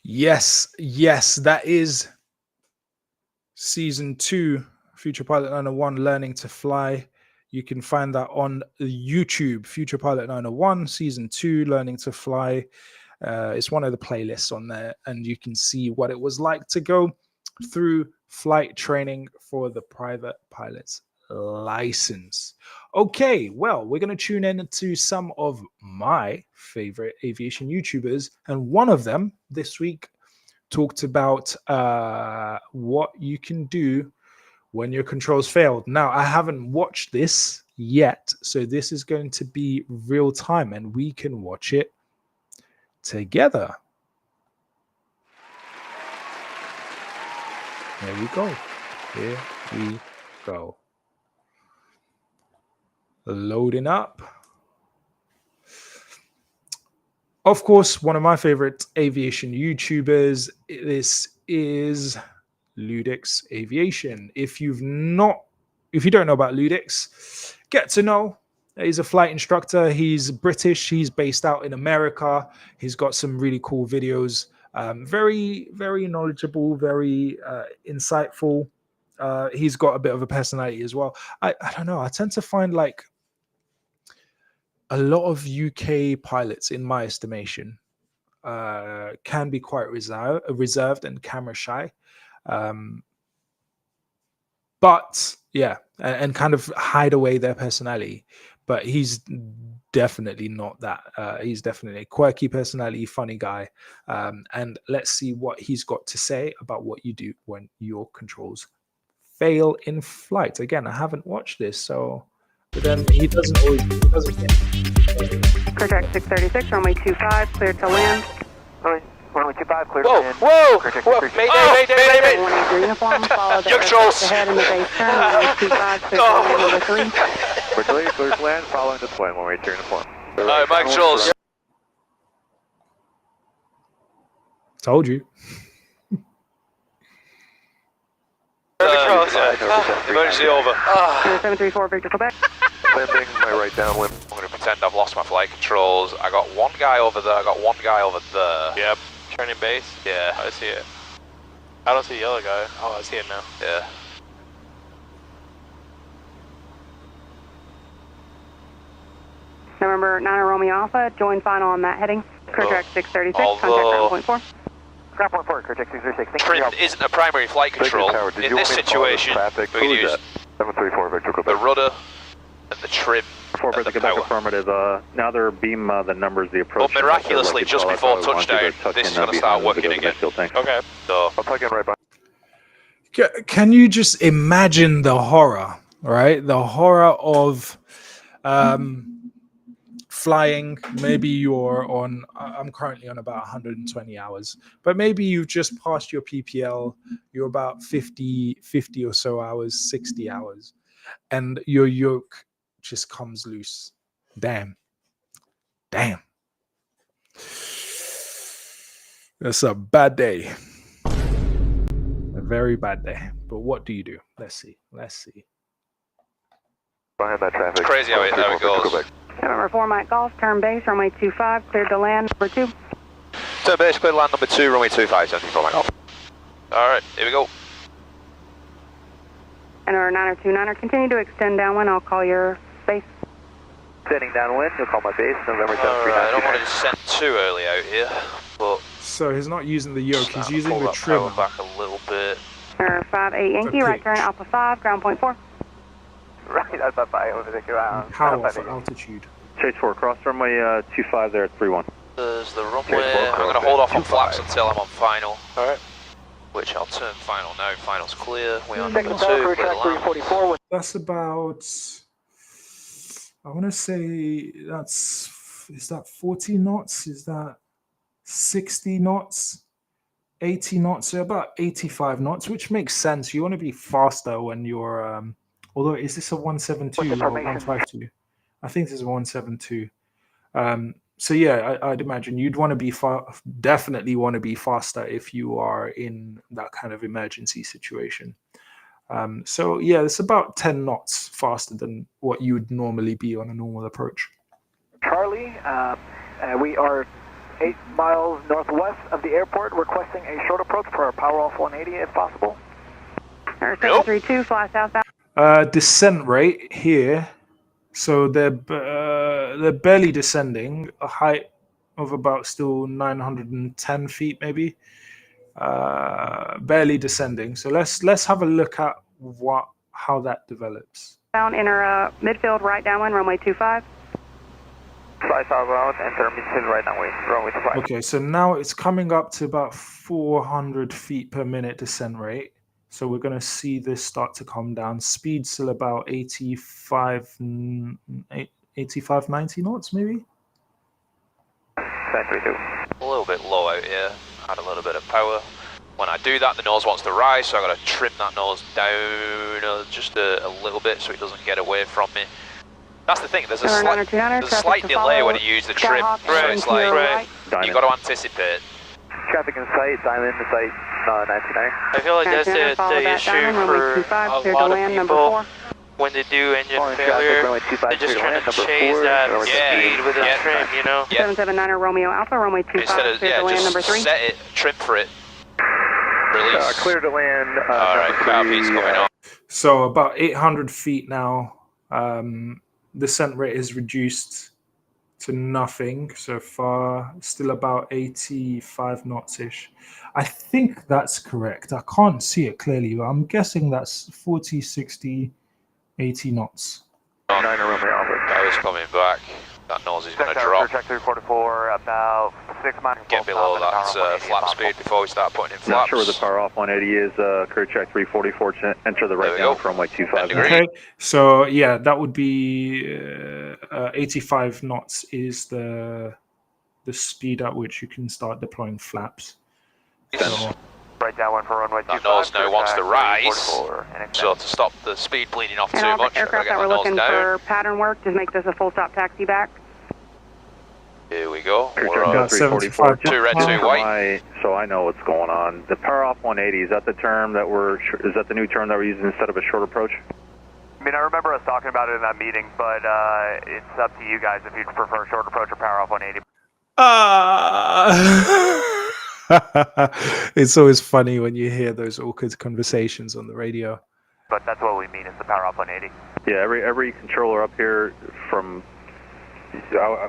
Yes, that is season 2, Future Pilot 901, Learning to Fly. You can find that on YouTube, Future Pilot 901, season 2, Learning to Fly. It's one of the playlists on there, and you can see what it was like to go through flight training for the private pilot's license. Okay, well, we're going to tune in to some of my favorite aviation YouTubers, and one of them this week talked about what you can do when your controls failed. Now, I haven't watched this yet, so this is going to be real time, and we can watch it together. Here we go. Here we go. Loading up. Of course, one of my favorite aviation YouTubers, this is Lewdix Aviation. If you don't know about Lewdix, get to know. He's a flight instructor. He's British. He's based out in America. He's got some really cool videos. Very, very knowledgeable, very insightful. He's got a bit of a personality as well. I don't know. I tend to find like a lot of UK pilots, in my estimation, can be quite reserved and camera shy. But yeah, and kind of hide away their personality. But he's definitely not that. He's definitely a quirky personality, funny guy. And let's see what he's got to say about what you do when your controls fail in flight. Again, I haven't watched this, so but then he doesn't always. Project 636, runway 25, clear to land. Runway 25, clear Whoa, to land. whoa! Mayday! Uniform, follow the controls. ahead in the base turn, runway 25, clear to land, number 3. We're clear to land, following the deployment, when we turn to form. Alright, Mike Scholes. Told you. Emergency over. 734 Victor Quebec. Landing my right downwind. I'm going to pretend I've lost my flight controls. I got one guy over there, I got one guy over there. Yep. Turning base? Yeah. I see it. I don't see the yellow guy. Oh, I see it now. Yeah. November 9 Romeo Alpha, join final on that heading. Clear track 636, Although- contact ground 0.4. Ground point 4, clear track 636. Trim isn't a primary flight control. In this situation, we're going to use 734 Victor the Quebec. rudder and the trim Four and for the the Quebec power. affirmative. Now their beam, the numbers, the approach. But miraculously, just before touchdown, this is going to start working again. Okay. So, I'll plug in right behind. Can you just imagine the horror, right? The horror of flying. Maybe you're on, I'm currently on about 120 hours, but maybe you've just passed your PPL. You're about 50 or so hours, 60 hours, and your yoke just comes loose. Damn. That's a bad day. A very bad day. But what do you do? Let's see. Behind that traffic. it's crazy how it goes. November 4 Mike Golf, turn base, runway 25, cleared to land, number 2. So basically land number 2, runway 25, 74 Mike off. Alright, here we go. And our 9029er, continue to extend downwind, I'll call your base. Extending downwind, you'll call my base, November 10 Alright, I don't want to descend too early out here, but... So he's not using the yoke, he's using pull the that trim. power back a little bit. 58 Yankee, right turn, Alpha 5, ground point 4. Right, Alpha 5, over the ground. Power for altitude. Chase 4, cross runway 25 there at 31. There's the runway. I'm going to hold off on flaps until I'm on final. Alright. Which I'll turn final now. Final's clear. We're on number 2. Clear to land. That's about, I want to say is that 40 knots? Is that 60 knots? 80 knots? So about 85 knots, which makes sense. You want to be faster when you're, although is this a 172 or 152? I think this is a 172. So yeah, I'd imagine you'd want to be definitely want to be faster if you are in that kind of emergency situation. So yeah, it's about 10 knots faster than what you would normally be on a normal approach. Charlie, we are 8 miles northwest of the airport, requesting a short approach for our power off 180 if possible. 732, fly southbound. Descent rate here. So they're barely descending, a height of about still 910 feet, maybe. Barely descending. So let's have a look at how that develops. Down, enter midfield, right downwind, runway 25. Fly southbound, enter midfield right downwind, runway 25. Okay, so now it's coming up to about 400 feet per minute descent rate. So we're going to see this start to come down. Speed still about 85, 90 knots, maybe? 732. A little bit low out here. Add a little bit of power. When I do that, the nose wants to rise, so I've got to trim that nose down just a little bit so it doesn't get away from me. That's the thing, there's a slight delay when you use the trim. So it's like, you've got to anticipate. Traffic in sight, dial in the site, 99. I feel like that's the issue for a lot of people when they do engine failure. They're just trying to chase that speed with a trim, you know? 779er Romeo Alpha, runway 25, Instead of, clear to land, number 3. set it, trim for it. Release. Clear to land. Alright, copy's coming on. So about 800 feet now. Descent rate is reduced to nothing so far, still about 85 knots ish. I think that's correct. I can't see it clearly, but I'm guessing that's 40, 60, 80 knots. Power's coming back. That nose is going to drop. Check 344, about 6 miles. Get below that flap speed before we start putting in flaps. Not sure where the power off 180 is. Clear check 344, enter the right down from runway 25. Okay, so yeah, that would be 85 knots is the speed at which you can start deploying flaps. So, Right down one for runway 25. That nose now wants to rise, so to stop the speed bleeding off And too all much, the I've got to aircraft get that my we're nose looking down. for pattern work, just make this a full stop taxi back. Here we go. We're on 75. 2 red, 2 white. So I know what's going on. The power off 180, is that the term that is that the new term that we're using instead of a short approach? I mean, I remember us talking about it in that meeting, but it's up to you guys if you'd prefer short approach or power off 180. It's always funny when you hear those awkward conversations on the radio. But that's what we mean is the power off 180. Yeah, every controller up here from,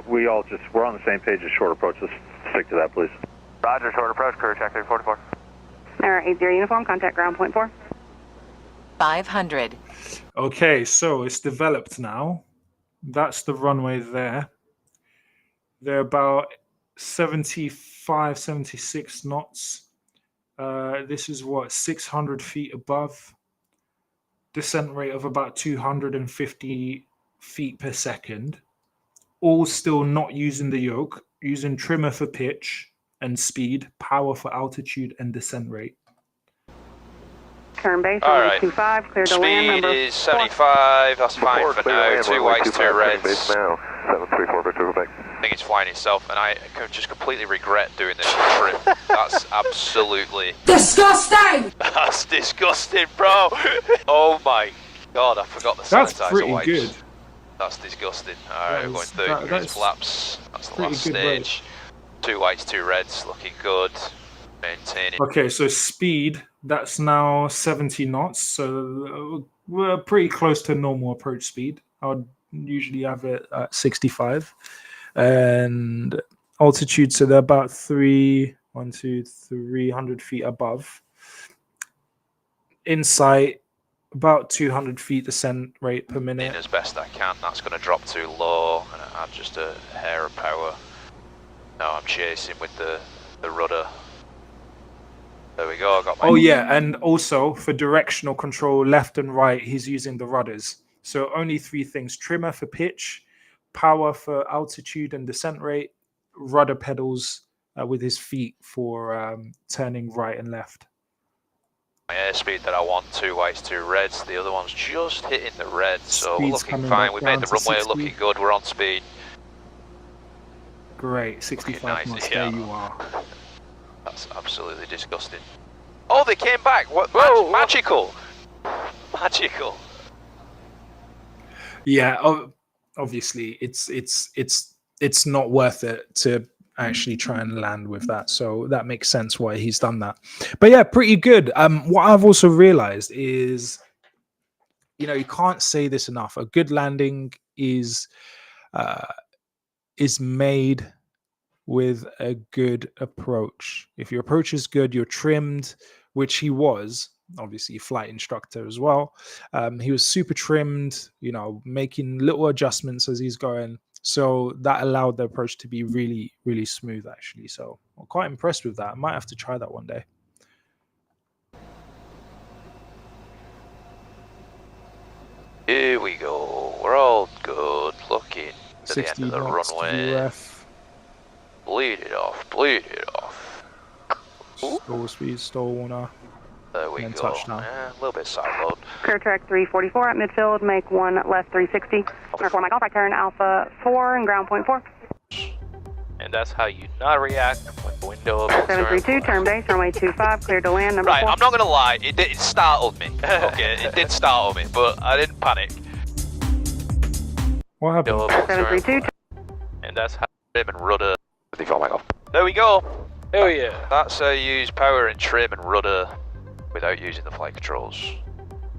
we're on the same page as short approach. Let's stick to that, please. Roger, short approach, crew check 344. Air 80 uniform, contact ground point 4. 500. Okay, so it's developed now. That's the runway there. They're about 75, 76 knots. This is what, 600 feet above. Descent rate of about 250 feet per second. All still not using the yoke, using trimmer for pitch and speed, power for altitude and descent rate. Turn base, All right. 25, clear to land, Speed number is 75, that's fine for now. 2 whites, 2 reds. Now, 734, Victor, go back. I think it's flying itself, and I just completely regret doing this trip. That's absolutely Disgusting! That's disgusting, bro. Oh my god, I forgot the sanitizer wipes. Good. That's disgusting. Alright, we're going 30 degrees flaps. That's the last stage. 2 whites, 2 reds, looking good. Maintaining. Okay, so speed, that's now 70 knots. So we're pretty close to normal approach speed. I would usually have it at 65. And altitude, so they're about 300 feet above. Insight, about 200 feet descent rate per minute. As best I can. That's going to drop too low and add just a hair of power. Now I'm chasing with the rudder. There we go. I got my. Oh yeah, and also for directional control, left and right, he's using the rudders. So only 3 things: trimmer for pitch, power for altitude and descent rate, rudder pedals with his feet for turning right and left. My airspeed that I want, 2 whites, 2 reds. The other one's just hitting the reds, so we're Speed's looking fine. We made the runway looking good. We're on speed. Great, 65 knots. There you are. That's absolutely disgusting. Oh, they came back. What? Whoa, magical. Magical. Yeah, obviously it's not worth it to actually try and land with that, so that makes sense why he's done that. But yeah, pretty good. What I've also realized is, you can't say this enough. A good landing is made with a good approach. If your approach is good, you're trimmed, which he was. Obviously flight instructor as well. He was super trimmed, making little adjustments as he's going. So that allowed the approach to be really, really smooth, actually. So I'm quite impressed with that. I might have to try that one day. Here we go. We're all good. Looking to the end of the runway. Bleed it off. Bleed it off. Stall speed, stall warner. There we go. Touchdown. Yeah, a little bit side load. Clear track 344 at midfield, make 1 left 360. Clear 4 Mike Golf, right turn Alpha 4 and ground point 4. And that's how you not react when the window opens. 732, turn base, runway 25, clear to land, number 4. Right, I'm not going to lie, it startled me. Okay, it did startle me, but I didn't panic. What happened? 732. And that's how trim and rudder. There we go. Hell yeah. That's how you use power and trim and rudder without using the flight controls.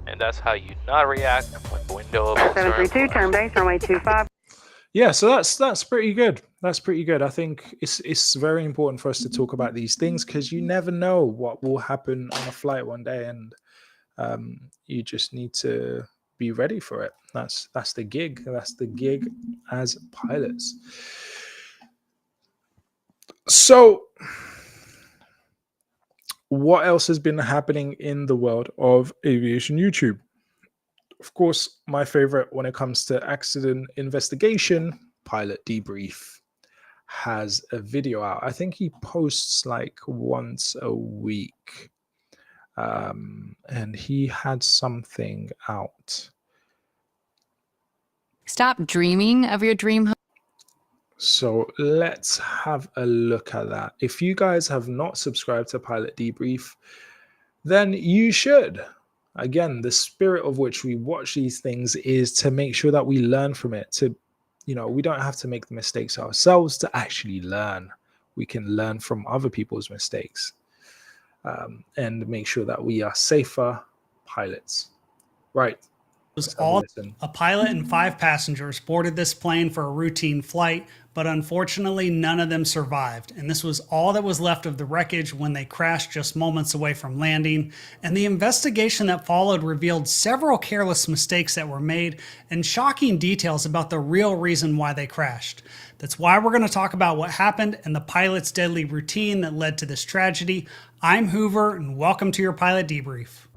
And that's how you not react when the window opens. 732, turn base, runway 25. Yeah, so that's pretty good. That's pretty good. I think it's very important for us to talk about these things because you never know what will happen on a flight one day, and you just need to be ready for it. That's the gig. That's the gig as pilots. So, what else has been happening in the world of aviation YouTube? Of course, my favorite when it comes to accident investigation, Pilot Debrief, has a video out. I think he posts like once a week. And he had something out. Stop dreaming of your dream home. So let's have a look at that. If you guys have not subscribed to Pilot Debrief, then you should. Again, the spirit of which we watch these things is to make sure that we learn from it. We don't have to make the mistakes ourselves to actually learn. We can learn from other people's mistakes and make sure that we are safer pilots. Right. Was all a pilot and 5 passengers boarded this plane for a routine flight, but unfortunately none of them survived, and this was all that was left of the wreckage when they crashed just moments away from landing. And the investigation that followed revealed several careless mistakes that were made and shocking details about the real reason why they crashed. That's why we're going to talk about what happened and the pilot's deadly routine that led to this tragedy. I'm Hoover, and welcome to your Pilot Debrief.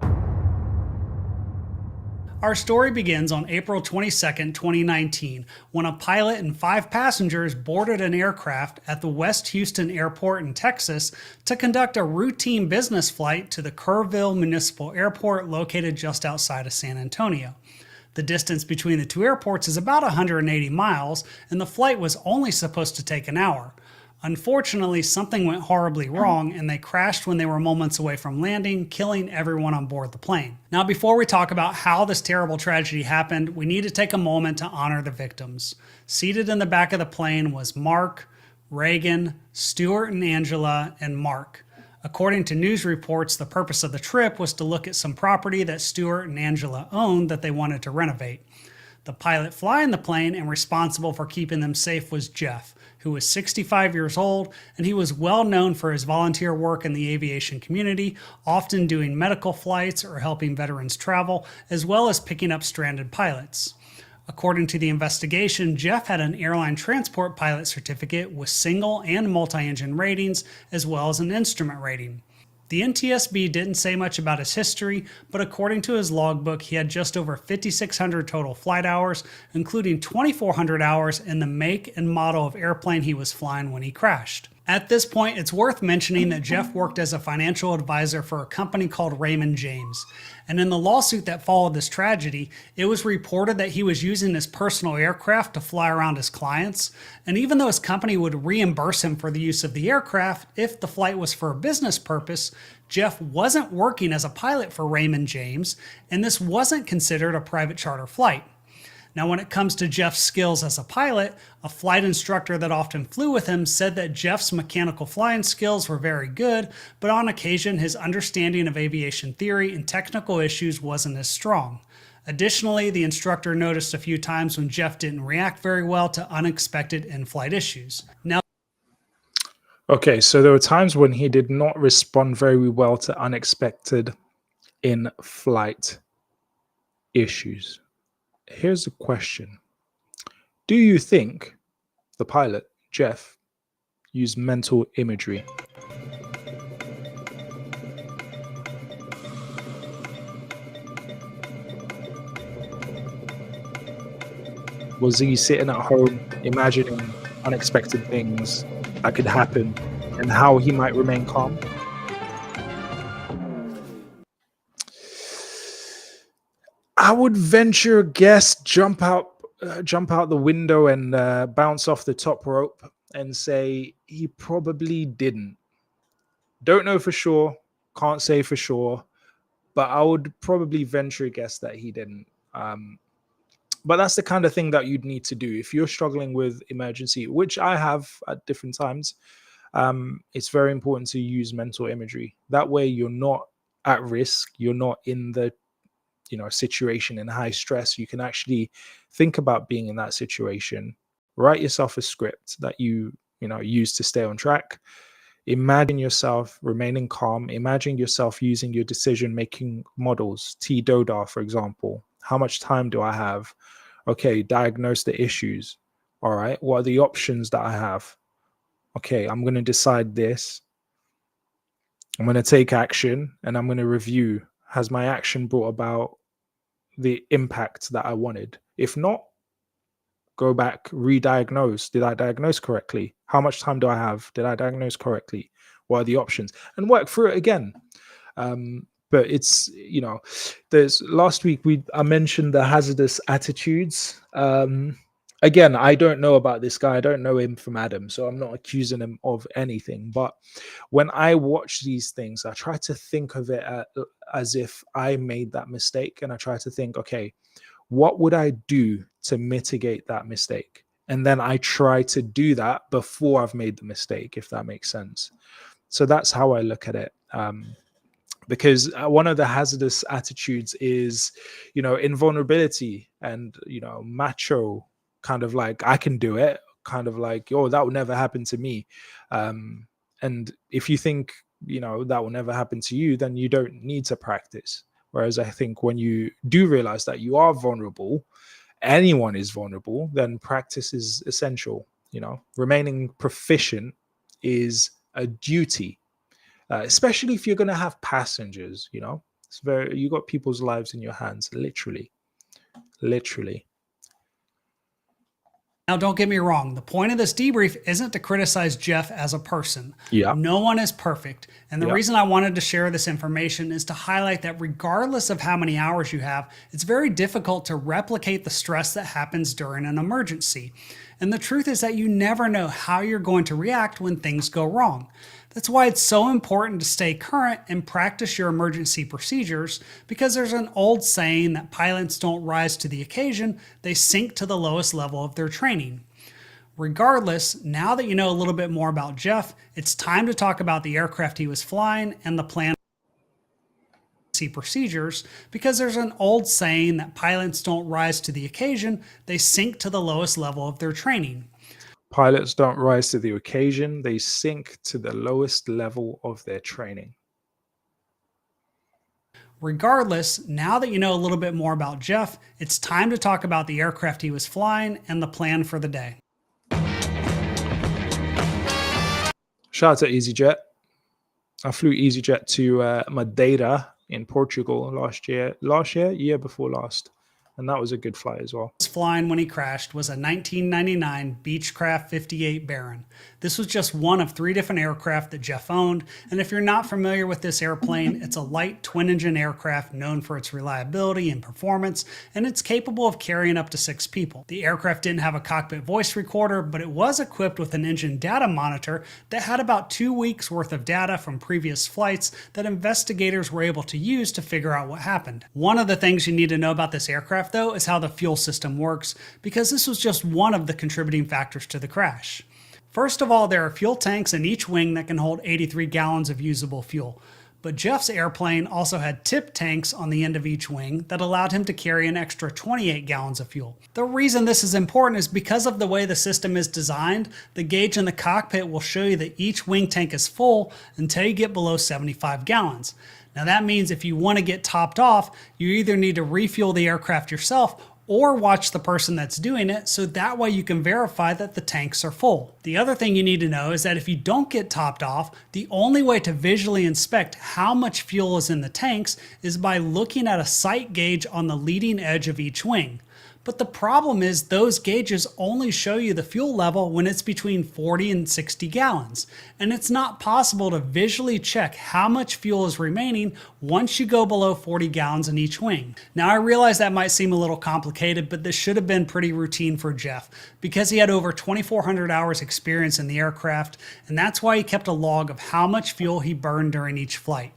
Our story begins on April 22nd, 2019, when a pilot and 5 passengers boarded an aircraft at the West Houston Airport in Texas to conduct a routine business flight to the Kerrville Municipal Airport located just outside of San Antonio. The distance between the 2 airports is about 180 miles, and the flight was only supposed to take an hour. Unfortunately, something went horribly wrong and they crashed when they were moments away from landing, killing everyone on board the plane. Now, before we talk about how this terrible tragedy happened, we need to take a moment to honor the victims. Seated in the back of the plane was Mark, Reagan, Stuart and Angela, and Mark. According to news reports, the purpose of the trip was to look at some property that Stuart and Angela owned that they wanted to renovate. The pilot flying the plane and responsible for keeping them safe was Jeff, who was 65 years old, and he was well known for his volunteer work in the aviation community, often doing medical flights or helping veterans travel, as well as picking up stranded pilots. According to the investigation, Jeff had an airline transport pilot certificate with single and multi-engine ratings, as well as an instrument rating. The NTSB didn't say much about his history, but according to his logbook, he had just over 5,600 total flight hours, including 2,400 hours in the make and model of airplane he was flying when he crashed. At this point, it's worth mentioning that Jeff worked as a financial advisor for a company called Raymond James. And in the lawsuit that followed this tragedy, it was reported that he was using his personal aircraft to fly around his clients. And even though his company would reimburse him for the use of the aircraft if the flight was for a business purpose, Jeff wasn't working as a pilot for Raymond James, and this wasn't considered a private charter flight. Now, when it comes to Jeff's skills as a pilot, a flight instructor that often flew with him said that Jeff's mechanical flying skills were very good, but on occasion his understanding of aviation theory and technical issues wasn't as strong. Additionally, the instructor noticed a few times when Jeff didn't react very well to unexpected in-flight issues. Now, okay, so there were times when he did not respond very well to unexpected in-flight issues. Here's a question. Do you think the pilot, Jeff, used mental imagery? Was he sitting at home imagining unexpected things that could happen and how he might remain calm? I would venture a guess, jump out the window and bounce off the top rope and say he probably didn't. Don't know for sure, can't say for sure, but I would probably venture a guess that he didn't. But that's the kind of thing that you'd need to do if you're struggling with emergency, which I have at different times. It's very important to use mental imagery. That way you're not at risk, you're not in the situation in high stress. You can actually think about being in that situation, write yourself a script that you use to stay on track. Imagine yourself remaining calm. Imagine yourself using your decision-making models, T-DODA, for example. How much time do I have? Okay, diagnose the issues. All right, what are the options that I have? Okay, I'm going to decide this. I'm going to take action and I'm going to review. Has my action brought about the impact that I wanted? If not, go back, re-diagnose. Did I diagnose correctly? How much time do I have? Did I diagnose correctly? What are the options? And work through it again. But it's, there's last week I mentioned the hazardous attitudes again, I don't know about this guy. I don't know him from Adam, so I'm not accusing him of anything. But when I watch these things, I try to think of it as if I made that mistake, and I try to think, okay, what would I do to mitigate that mistake? And then I try to do that before I've made the mistake, if that makes sense. So that's how I look at it. Because one of the hazardous attitudes is, invulnerability and, macho, kind of like, I can do it, kind of like, oh, that would never happen to me. And if you think, that will never happen to you, then you don't need to practice. Whereas I think when you do realize that you are vulnerable, anyone is vulnerable, then practice is essential. Remaining proficient is a duty. Especially if you're going to have passengers, it's you got people's lives in your hands, literally. Now, don't get me wrong. The point of this debrief isn't to criticize Jeff as a person. Yeah. No one is perfect. And the reason I wanted to share this information is to highlight that regardless of how many hours you have, it's very difficult to replicate the stress that happens during an emergency. And the truth is that you never know how you're going to react when things go wrong. That's why it's so important to stay current and practice your emergency procedures, because there's an old saying that pilots don't rise to the occasion, they sink to the lowest level of their training. Regardless, now that you know a little bit more about Jeff, it's time to talk about the aircraft he was flying and the plan procedures, because there's an old saying that pilots don't rise to the occasion, they sink to the lowest level of their training. Pilots don't rise to the occasion, they sink to the lowest level of their training. Regardless, now that you know a little bit more about Jeff, it's time to talk about the aircraft he was flying and the plan for the day. Shout out to EasyJet. I flew EasyJet to Madeira in Portugal year before last. And that was a good flight as well. Flying when he crashed was a 1999 Beechcraft 58 Baron. This was just one of 3 different aircraft that Jeff owned, and if you're not familiar with this airplane, it's a light twin-engine aircraft known for its reliability and performance, and it's capable of carrying up to 6 people. The aircraft didn't have a cockpit voice recorder, but it was equipped with an engine data monitor that had about 2 weeks worth of data from previous flights that investigators were able to use to figure out what happened. One of the things you need to know about this aircraft, though, is how the fuel system works, because this was just one of the contributing factors to the crash. First of all, there are fuel tanks in each wing that can hold 83 gallons of usable fuel. But Jeff's airplane also had tip tanks on the end of each wing that allowed him to carry an extra 28 gallons of fuel. The reason this is important is because of the way the system is designed, the gauge in the cockpit will show you that each wing tank is full until you get below 75 gallons. Now that means if you want to get topped off, you either need to refuel the aircraft yourself or watch the person that's doing it, so that way you can verify that the tanks are full. The other thing you need to know is that if you don't get topped off, the only way to visually inspect how much fuel is in the tanks is by looking at a sight gauge on the leading edge of each wing. But the problem is those gauges only show you the fuel level when it's between 40 and 60 gallons. And it's not possible to visually check how much fuel is remaining once you go below 40 gallons in each wing. Now I realize that might seem a little complicated, but this should have been pretty routine for Jeff because he had over 2,400 hours experience in the aircraft, and that's why he kept a log of how much fuel he burned during each flight.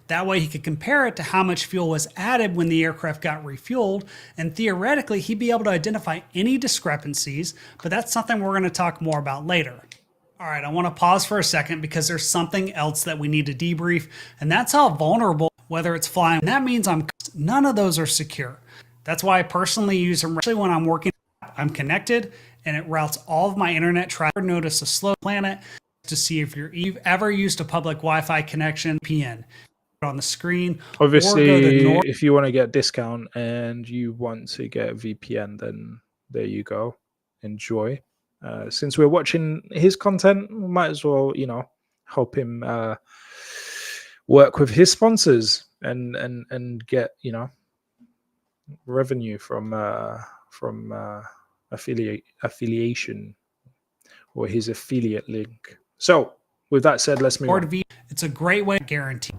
That way he could compare it to how much fuel was added when the aircraft got refueled, and theoretically he'd be able to identify any discrepancies, but that's something we're going to talk more about later. All right, I want to pause for a second because there's something else that we need to debrief, and that's how vulnerable, whether it's flying, and that means none of those are secure. That's why I personally use them, especially when I'm working. I'm connected, and it routes all of my internet traffic. Notice a slow planet to see if you've ever used a public Wi-Fi connection, VPN. On the screen. Obviously, if you want to get discount and you want to get VPN, then there you go. Enjoy. Since we're watching his content, we might as well, help him work with his sponsors and get, revenue from affiliation or his affiliate link. So with that said, let's move on. It's a great way to guarantee.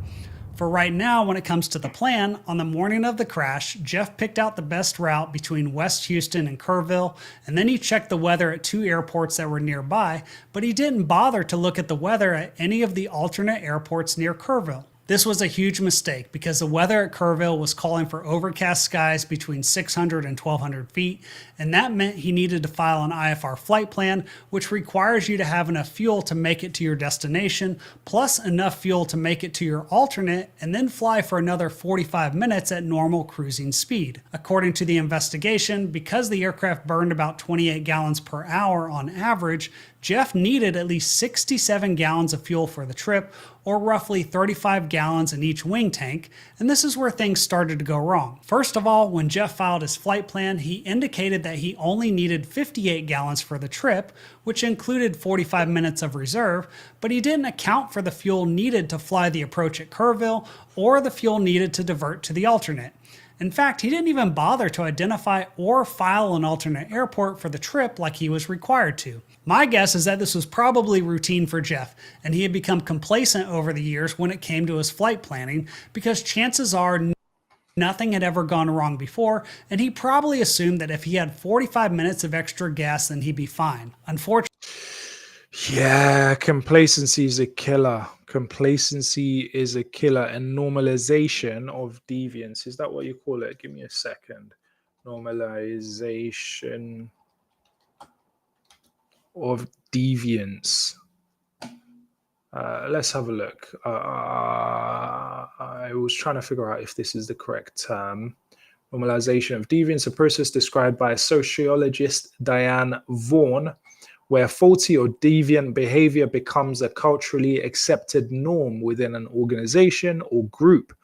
For right now, when it comes to the plan, on the morning of the crash, Jeff picked out the best route between West Houston and Kerrville, and then he checked the weather at 2 airports that were nearby, but he didn't bother to look at the weather at any of the alternate airports near Kerrville. This was a huge mistake because the weather at Kerrville was calling for overcast skies between 600 and 1200 feet, and that meant he needed to file an IFR flight plan, which requires you to have enough fuel to make it to your destination, plus enough fuel to make it to your alternate, and then fly for another 45 minutes at normal cruising speed. According to the investigation, because the aircraft burned about 28 gallons per hour on average, Jeff needed at least 67 gallons of fuel for the trip, or roughly 35 gallons in each wing tank, and this is where things started to go wrong. First of all, when Jeff filed his flight plan, he indicated that he only needed 58 gallons for the trip, which included 45 minutes of reserve, but he didn't account for the fuel needed to fly the approach at Kerrville, or the fuel needed to divert to the alternate. In fact, he didn't even bother to identify or file an alternate airport for the trip like he was required to. My guess is that this was probably routine for Jeff, and he had become complacent over the years when it came to his flight planning, because chances are nothing had ever gone wrong before, and he probably assumed that if he had 45 minutes of extra gas, then he'd be fine. Unfortunately, Yeah, complacency is a killer. Complacency is a killer, and normalization of deviance. Is that what you call it? Give me a second. Normalization of deviance. Let's have a look. I was trying to figure out if this is the correct term. Normalization of deviance, a process described by sociologist Diane Vaughan, where faulty or deviant behavior becomes a culturally accepted norm within an organization or group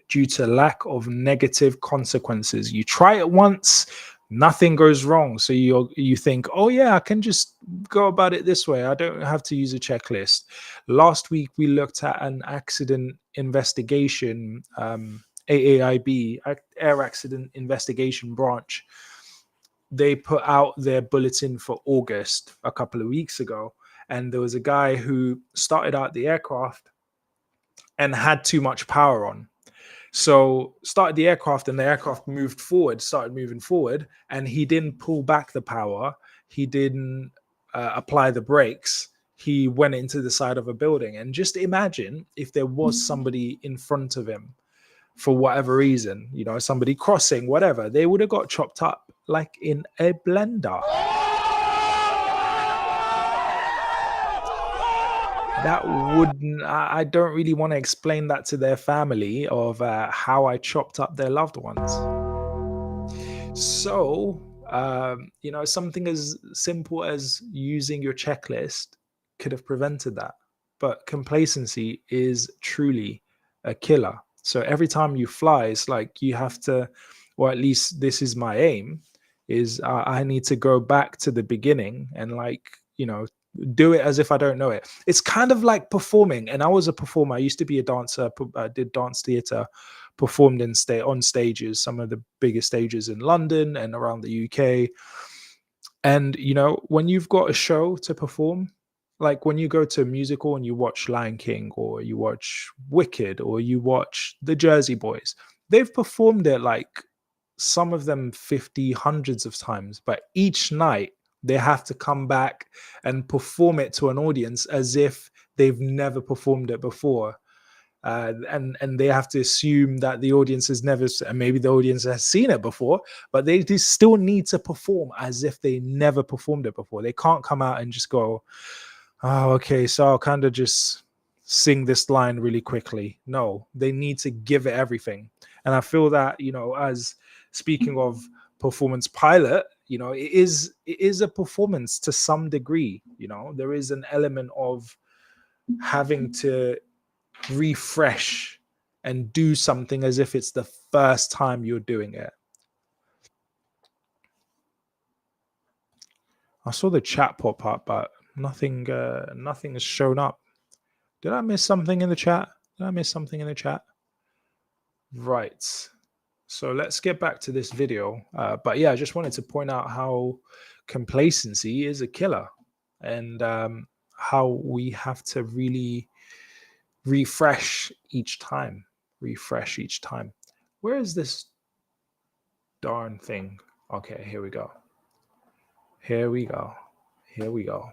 due to lack of negative consequences. You try it once, nothing goes wrong. So you think, oh yeah, I can just go about it this way. I don't have to use a checklist. Last week, we looked at an accident investigation, AAIB, Air Accident Investigation Branch. They put out their bulletin for August a couple of weeks ago, and there was a guy who started out the aircraft and had too much power on. So started the aircraft, and the aircraft started moving forward, and he didn't pull back the power. He didn't apply the brakes. He went into the side of a building. And just imagine if there was somebody in front of him for whatever reason, somebody crossing, whatever, they would have got chopped up like in a blender. That wouldn't, I don't really want to explain that to their family of how I chopped up their loved ones. So, something as simple as using your checklist could have prevented that. But complacency is truly a killer. So every time you fly, it's like you have to, or at least this is my aim, is I need to go back to the beginning and do it as if I don't know it. It's kind of like performing. And I was a performer. I used to be a dancer. I did dance theater, performed on stages, some of the biggest stages in London and around the UK. And, when you've got a show to perform, like when you go to a musical and you watch Lion King, or you watch Wicked, or you watch the Jersey Boys, they've performed it like some of them 50, hundreds of times, but each night they have to come back and perform it to an audience as if they've never performed it before. And they have to assume that the audience has never, and maybe the audience has seen it before, but they still need to perform as if they never performed it before. They can't come out and just go, oh, okay, so I'll kind of just sing this line really quickly. No, they need to give it everything. And I feel that, as speaking of performance pilot, it is a performance to some degree. There is an element of having to refresh and do something as if it's the first time you're doing it. I saw the chat pop up, but nothing has shown up. Did I miss something in the chat? Right. So let's get back to this video. But yeah, I just wanted to point out how complacency is a killer, and how we have to really refresh each time. refresh each time. Where is this darn thing? Okay, here we go. Here we go. Here we go.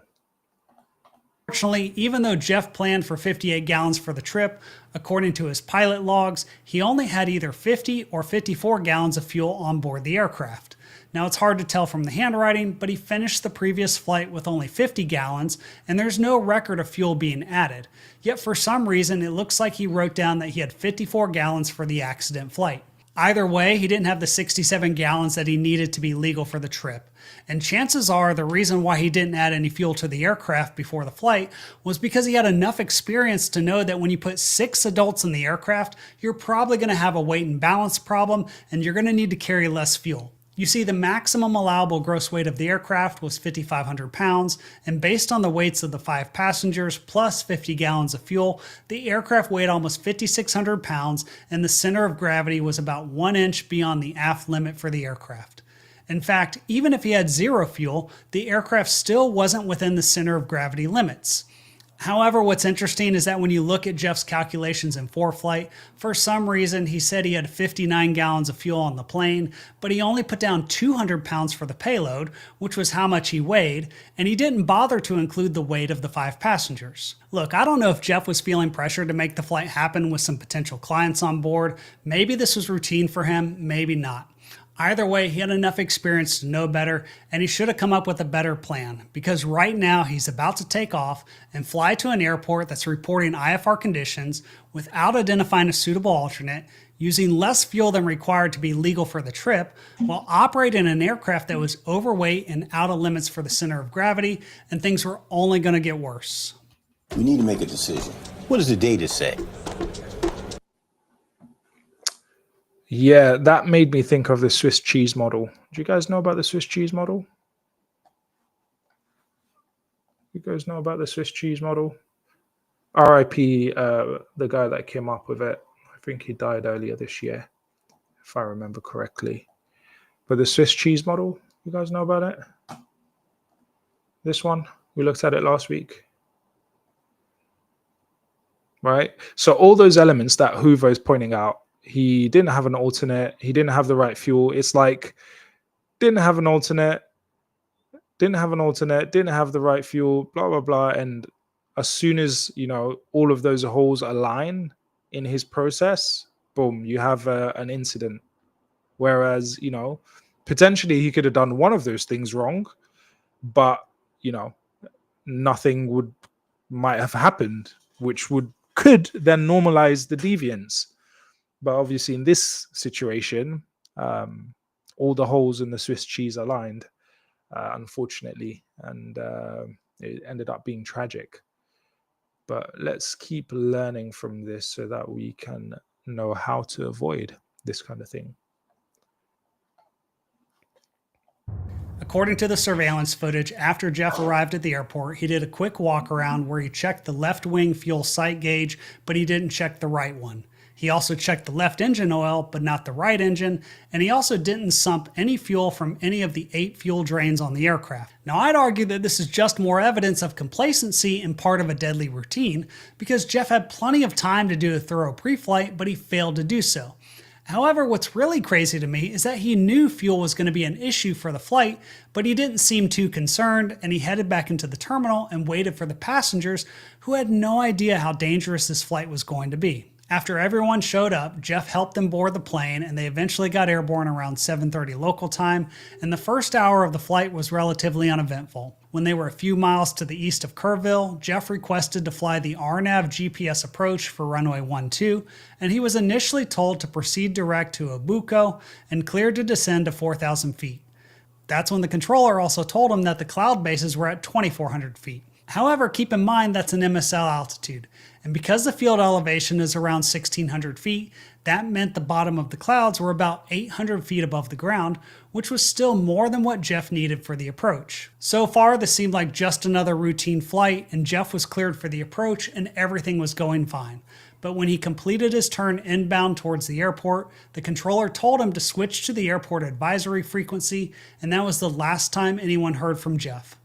Fortunately, even though Jeff planned for 58 gallons for the trip, according to his pilot logs, he only had either 50 or 54 gallons of fuel on board the aircraft. Now it's hard to tell from the handwriting, but he finished the previous flight with only 50 gallons, and there's no record of fuel being added. Yet for some reason, it looks like he wrote down that he had 54 gallons for the accident flight. Either way, he didn't have the 67 gallons that he needed to be legal for the trip. And chances are the reason why he didn't add any fuel to the aircraft before the flight was because he had enough experience to know that when you put 6 adults in the aircraft, you're probably going to have a weight and balance problem, and you're going to need to carry less fuel. You see, the maximum allowable gross weight of the aircraft was 5,500 pounds, and based on the weights of the 5 passengers plus 50 gallons of fuel, the aircraft weighed almost 5,600 pounds, and the center of gravity was about 1 inch beyond the aft limit for the aircraft. In fact, even if he had 0 fuel, the aircraft still wasn't within the center of gravity limits. However, what's interesting is that when you look at Jeff's calculations in ForeFlight, for some reason he said he had 59 gallons of fuel on the plane, but he only put down 200 pounds for the payload, which was how much he weighed, and he didn't bother to include the weight of the 5 passengers. Look, I don't know if Jeff was feeling pressure to make the flight happen with some potential clients on board. Maybe this was routine for him, maybe not. Either way, he had enough experience to know better, and he should have come up with a better plan, because right now he's about to take off and fly to an airport that's reporting IFR conditions without identifying a suitable alternate, using less fuel than required to be legal for the trip, while operating an aircraft that was overweight and out of limits for the center of gravity, and things were only going to get worse. We need to make a decision. What does the data say? Yeah, that made me think of the Swiss cheese model. Do you guys know about the Swiss cheese model? You guys know about the Swiss cheese model? RIP, the guy that came up with it. I think he died earlier this year, if I remember correctly. But the Swiss cheese model, you guys know about it? This one, we looked at it last week. Right? So all those elements that Hoover is pointing out, he didn't have an alternate. He didn't have the right fuel. It's like, didn't have an alternate, didn't have the right fuel, blah, blah, blah. And as soon as, all of those holes align in his process, boom, you have an incident. Whereas, potentially he could have done one of those things wrong, but, nothing might have happened, which could then normalize the deviance. But obviously in this situation, all the holes in the Swiss cheese aligned, unfortunately, and it ended up being tragic. But let's keep learning from this so that we can know how to avoid this kind of thing. According to the surveillance footage, after Jeff arrived at the airport, he did a quick walk around where he checked the left wing fuel sight gauge, but he didn't check the right one. He also checked the left engine oil, but not the right engine, and he also didn't sump any fuel from any of the 8 fuel drains on the aircraft. Now, I'd argue that this is just more evidence of complacency and part of a deadly routine, because Jeff had plenty of time to do a thorough pre-flight, but he failed to do so. However, what's really crazy to me is that he knew fuel was going to be an issue for the flight, but he didn't seem too concerned, and he headed back into the terminal and waited for the passengers who had no idea how dangerous this flight was going to be. After everyone showed up, Jeff helped them board the plane, and they eventually got airborne around 7:30 local time, and the first hour of the flight was relatively uneventful. When they were a few miles to the east of Kerrville, Jeff requested to fly the RNAV GPS approach for runway 12, and he was initially told to proceed direct to Obuco and cleared to descend to 4,000 feet. That's when the controller also told him that the cloud bases were at 2,400 feet. However, keep in mind that's an MSL altitude, and because the field elevation is around 1,600 feet, that meant the bottom of the clouds were about 800 feet above the ground, which was still more than what Jeff needed for the approach. So far, this seemed like just another routine flight, and Jeff was cleared for the approach and everything was going fine. But when he completed his turn inbound towards the airport, the controller told him to switch to the airport advisory frequency, and that was the last time anyone heard from Jeff.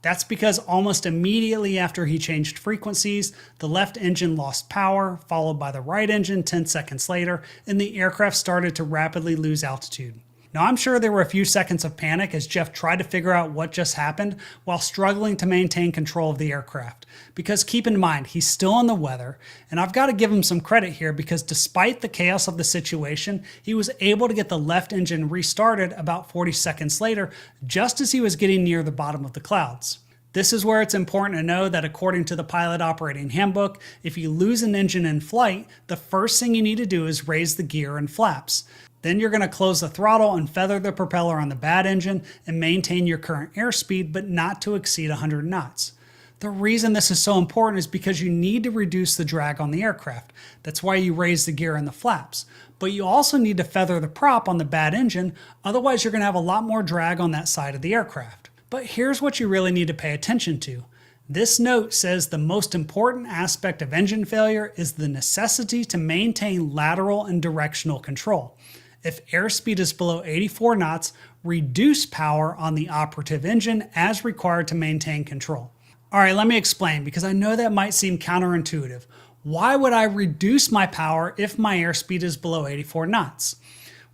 That's because almost immediately after he changed frequencies, the left engine lost power, followed by the right engine 10 seconds later, and the aircraft started to rapidly lose altitude. Now, I'm sure there were a few seconds of panic as Jeff tried to figure out what just happened while struggling to maintain control of the aircraft. Because keep in mind, he's still in the weather, and I've got to give him some credit here because despite the chaos of the situation, he was able to get the left engine restarted about 40 seconds later, just as he was getting near the bottom of the clouds. This is where it's important to know that according to the Pilot Operating Handbook, if you lose an engine in flight, the first thing you need to do is raise the gear and flaps. Then you're going to close the throttle and feather the propeller on the bad engine and maintain your current airspeed, but not to exceed 100 knots. The reason this is so important is because you need to reduce the drag on the aircraft. That's why you raise the gear and the flaps. But you also need to feather the prop on the bad engine, otherwise you're going to have a lot more drag on that side of the aircraft. But here's what you really need to pay attention to. This note says the most important aspect of engine failure is the necessity to maintain lateral and directional control. If airspeed is below 84 knots, reduce power on the operative engine as required to maintain control. Alright, let me explain because I know that might seem counterintuitive. Why would I reduce my power if my airspeed is below 84 knots?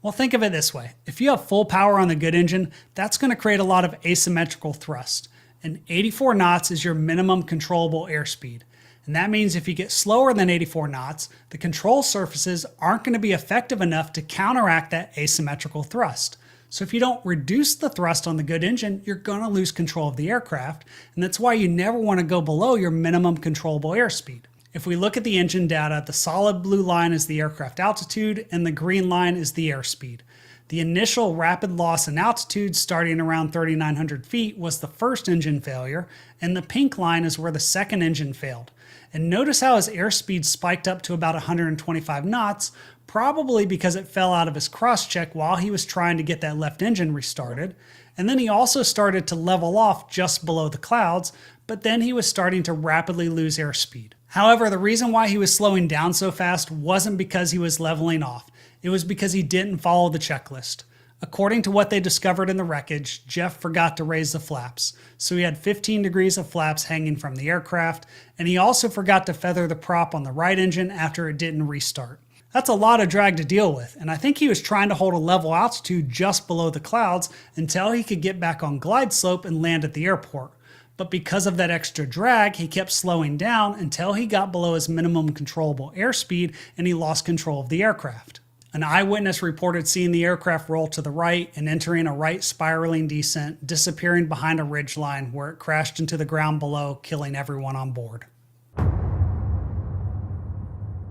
Well, think of it this way. If you have full power on the good engine, that's going to create a lot of asymmetrical thrust. And 84 knots is your minimum controllable airspeed. And that means if you get slower than 84 knots, the control surfaces aren't going to be effective enough to counteract that asymmetrical thrust. So if you don't reduce the thrust on the good engine, you're going to lose control of the aircraft. And that's why you never want to go below your minimum controllable airspeed. If we look at the engine data, the solid blue line is the aircraft altitude and the green line is the airspeed. The initial rapid loss in altitude starting around 3,900 feet was the first engine failure, and the pink line is where the second engine failed. And notice how his airspeed spiked up to about 125 knots, probably because it fell out of his cross-check while he was trying to get that left engine restarted. And then he also started to level off just below the clouds, but then he was starting to rapidly lose airspeed. However, the reason why he was slowing down so fast wasn't because he was leveling off. It was because he didn't follow the checklist. According to what they discovered in the wreckage, Jeff forgot to raise the flaps, so he had 15 degrees of flaps hanging from the aircraft, and he also forgot to feather the prop on the right engine after it didn't restart. That's a lot of drag to deal with, and I think he was trying to hold a level altitude just below the clouds until he could get back on glide slope and land at the airport. But because of that extra drag, he kept slowing down until he got below his minimum controllable airspeed and he lost control of the aircraft. An eyewitness reported seeing the aircraft roll to the right and entering a right spiraling descent, disappearing behind a ridgeline where it crashed into the ground below, killing everyone on board.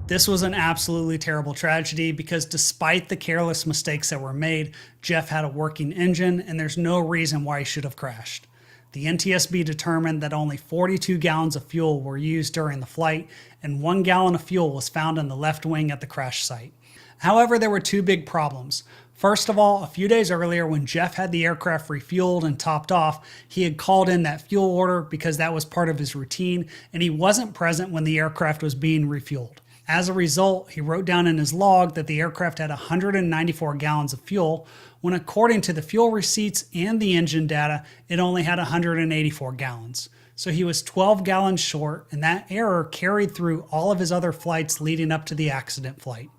This was an absolutely terrible tragedy because despite the careless mistakes that were made, Jeff had a working engine and there's no reason why he should have crashed. The NTSB determined that only 42 gallons of fuel were used during the flight and 1 gallon of fuel was found in the left wing at the crash site. However, there were two big problems. First of all, a few days earlier when Jeff had the aircraft refueled and topped off, he had called in that fuel order because that was part of his routine and he wasn't present when the aircraft was being refueled. As a result, he wrote down in his log that the aircraft had 194 gallons of fuel, when according to the fuel receipts and the engine data, it only had 184 gallons. So he was 12 gallons short, and that error carried through all of his other flights leading up to the accident flight.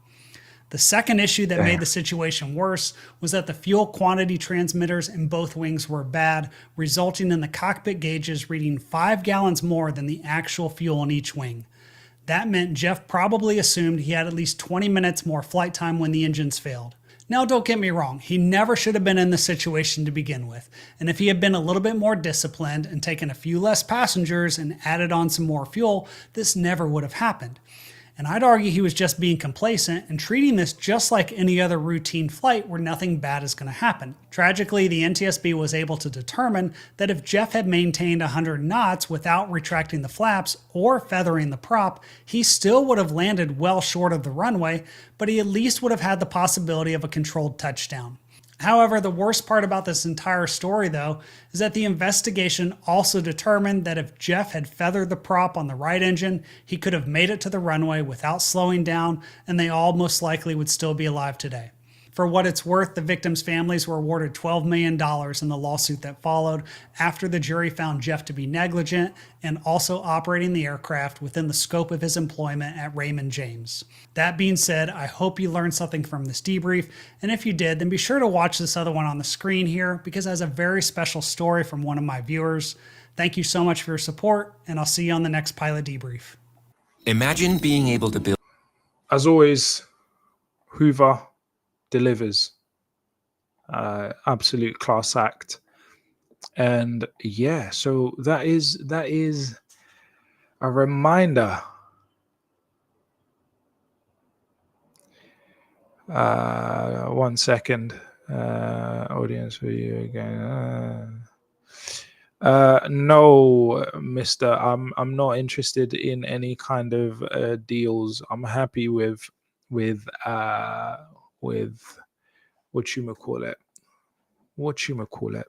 The second issue that made the situation worse was that the fuel quantity transmitters in both wings were bad, resulting in the cockpit gauges reading 5 gallons more than the actual fuel in each wing. That meant Jeff probably assumed he had at least 20 minutes more flight time when the engines failed. Now, don't get me wrong, he never should have been in this situation to begin with, and if he had been a little bit more disciplined and taken a few less passengers and added on some more fuel, this never would have happened. And I'd argue he was just being complacent and treating this just like any other routine flight where nothing bad is going to happen. Tragically, the NTSB was able to determine that if Jeff had maintained 100 knots without retracting the flaps or feathering the prop, he still would have landed well short of the runway, but he at least would have had the possibility of a controlled touchdown. However, the worst part about this entire story, though, is that the investigation also determined that if Jeff had feathered the prop on the right engine, he could have made it to the runway without slowing down, and they all most likely would still be alive today. For what it's worth, the victims' families were awarded $12 million in the lawsuit that followed after the jury found Jeff to be negligent and also operating the aircraft within the scope of his employment at Raymond James. That being said, I hope you learned something from this debrief, and if you did, then be sure to watch this other one on the screen here because it has a very special story from one of my viewers. Thank you so much for your support, and I'll see you on the next pilot debrief. Imagine being able to build. As always, Hoover delivers. Absolute class act. And yeah, so that is a reminder. One second. Audience for you again. No, Mister. I'm not interested in any kind of deals. I'm happy with what you call it. What you call it.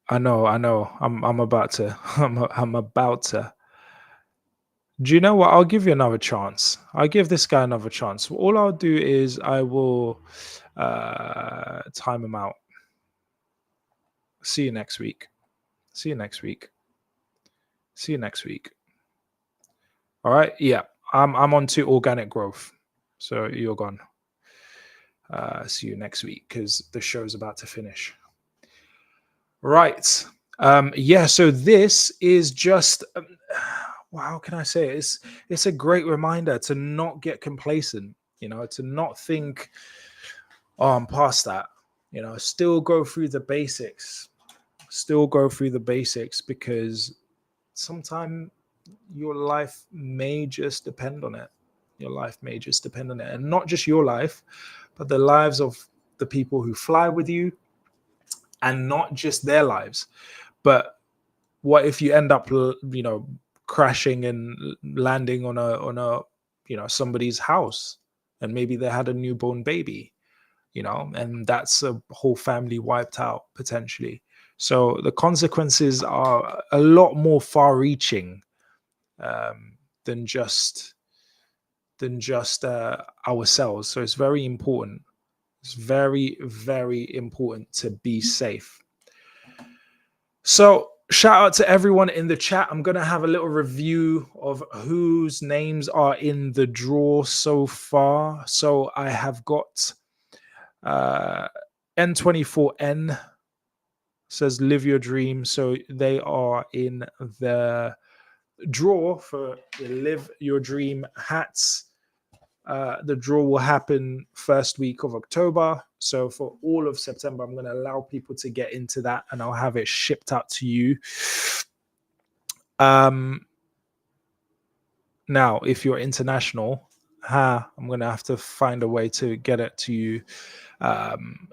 I know. I'm about to. I'm about to. Do you know what? I'll give you another chance. I'll give this guy another chance. All I'll do is I will time him out. See you next week. See you next week. See you next week. All right. Yeah, I'm on to organic growth. So you're gone. See you next week because the show's about to finish. Right. Yeah. So this is just. How can I say it? It's a great reminder to not get complacent. You know, to not think, "Oh, I'm past that." You know, still go through the basics. Still go through the basics because sometimes your life may just depend on it. Your life may just depend on it. And not just your life, but the lives of the people who fly with you, and not just their lives. But what if you end up, you know, crashing and landing on a you know, somebody's house, and maybe they had a newborn baby, you know, and that's a whole family wiped out potentially. So the consequences are a lot more far-reaching than just ourselves. So it's very important. It's very, very important to be safe. So shout out to everyone in the chat. I'm going to have a little review of whose names are in the draw so far. So I have got N24N says live your dream. So they are in the draw for the Live Your Dream hats. The draw will happen first week of October. So for all of September, I'm going to allow people to get into that, and I'll have it shipped out to you. Now, if you're international, I'm going to have to find a way to get it to you.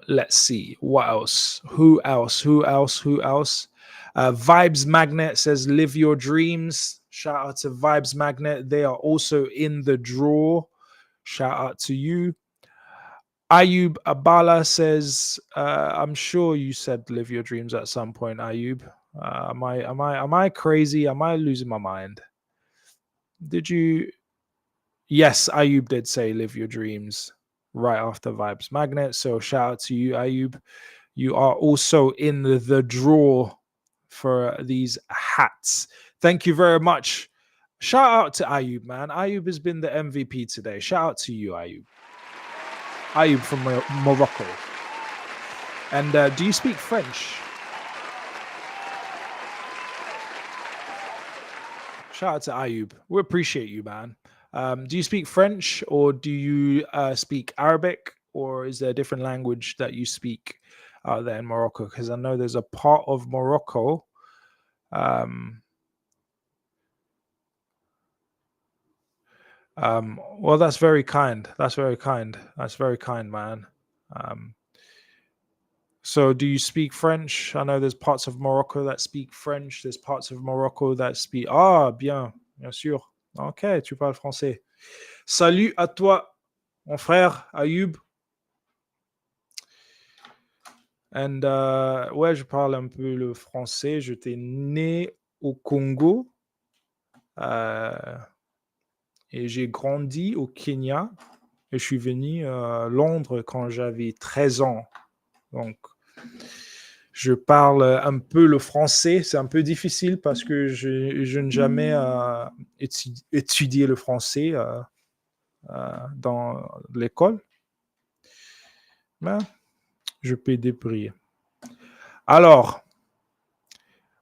Let's see. What else? Who else? Vibes Magnet says live your dreams. Shout out to Vibes Magnet. They are also in the draw. Shout out to you. Ayub Abala says, I'm sure you said live your dreams at some point, Ayub. Am I crazy? Am I losing my mind? Did you? Yes, Ayub did say live your dreams right after Vibes Magnet. So shout out to you, Ayub. You are also in the draw for these hats. Thank you very much. Shout out to Ayub, man. Ayub has been the MVP today. Shout out to you, Ayub. Ayub from Morocco. And do you speak French? Shout out to Ayub. We appreciate you, man. Do you speak French, or do you speak Arabic, or is there a different language that you speak out there in Morocco? Because I know there's a part of Morocco. Well, that's very kind. That's very kind, man. So do you speak French? I know there's parts of Morocco that speak French. There's parts of Morocco that speak... Ah, bien sûr. Ok, tu parles français. Salut à toi, mon frère, Ayub. And, ouais, je parle un peu le français. J'étais né au Congo. Et j'ai grandi au Kenya. Et je suis venu à Londres quand j'avais 13 ans. Donc, je parle un peu le français. C'est un peu difficile parce que je n'ai jamais étudié le français dans l'école. Mais je peux débrouiller. Alors,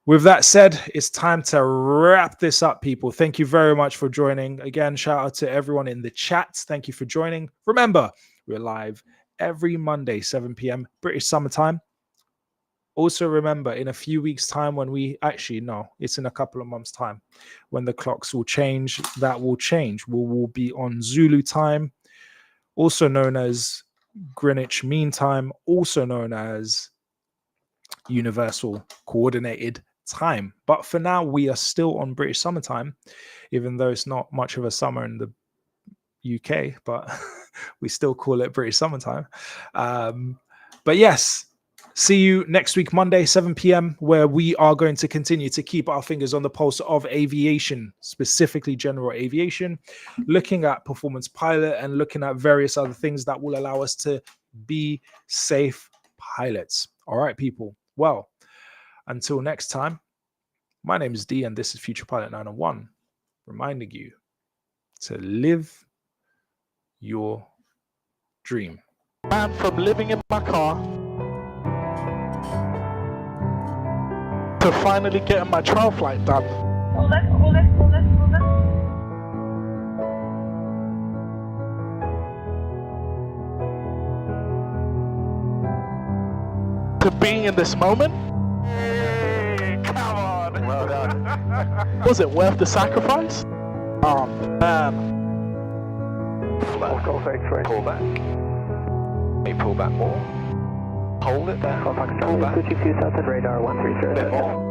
with that said, it's time to wrap this up, people. Thank you very much for joining. Again, shout out to everyone in the chat. Thank you for joining. Remember, we're live every Monday, 7 p.m. British summertime. Also remember, in a few weeks' time when it's in a couple of months' time, when the clocks will change, that will change. We will be on Zulu time, also known as Greenwich Mean Time, also known as Universal Coordinated Time. But for now, we are still on British summertime, even though it's not much of a summer in the UK, but we still call it British summertime. But yes, see you next week, Monday, 7 p.m., where we are going to continue to keep our fingers on the pulse of aviation, specifically general aviation, looking at performance pilot and looking at various other things that will allow us to be safe pilots. All right, people. Well, until next time, my name is Dee, and this is Future Pilot 901, reminding you to live your dream. Man, from living in my car to finally getting my trial flight done. To being in this moment. Hey, come on. Well done. Was it worth the sacrifice? Oh man. Flat. Pull back. Maybe pull back more. Hold it there. Pull back. Switching to Southern radar 130. A bit more.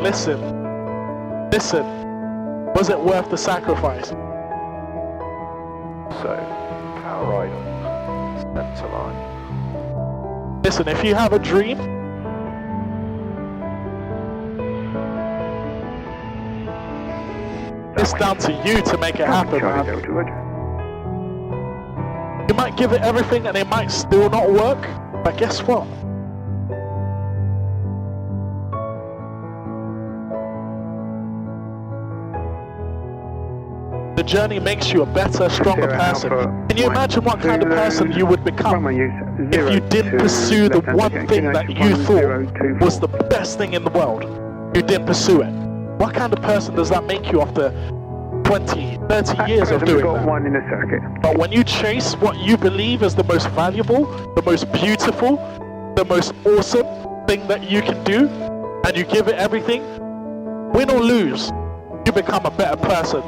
Listen, was it worth the sacrifice? So, power right on, center line. Listen, if you have a dream, it's down to you to make it happen, man. You might give it everything and it might still not work, but guess what? The journey makes you a better, stronger person. Can you imagine what kind of person you would become if you didn't pursue the one thing that you thought was the best thing in the world? You didn't pursue it. What kind of person does that make you after 20, 30 years of doing that? But when you chase what you believe is the most valuable, the most beautiful, the most awesome thing that you can do, and you give it everything, win or lose, you become a better person.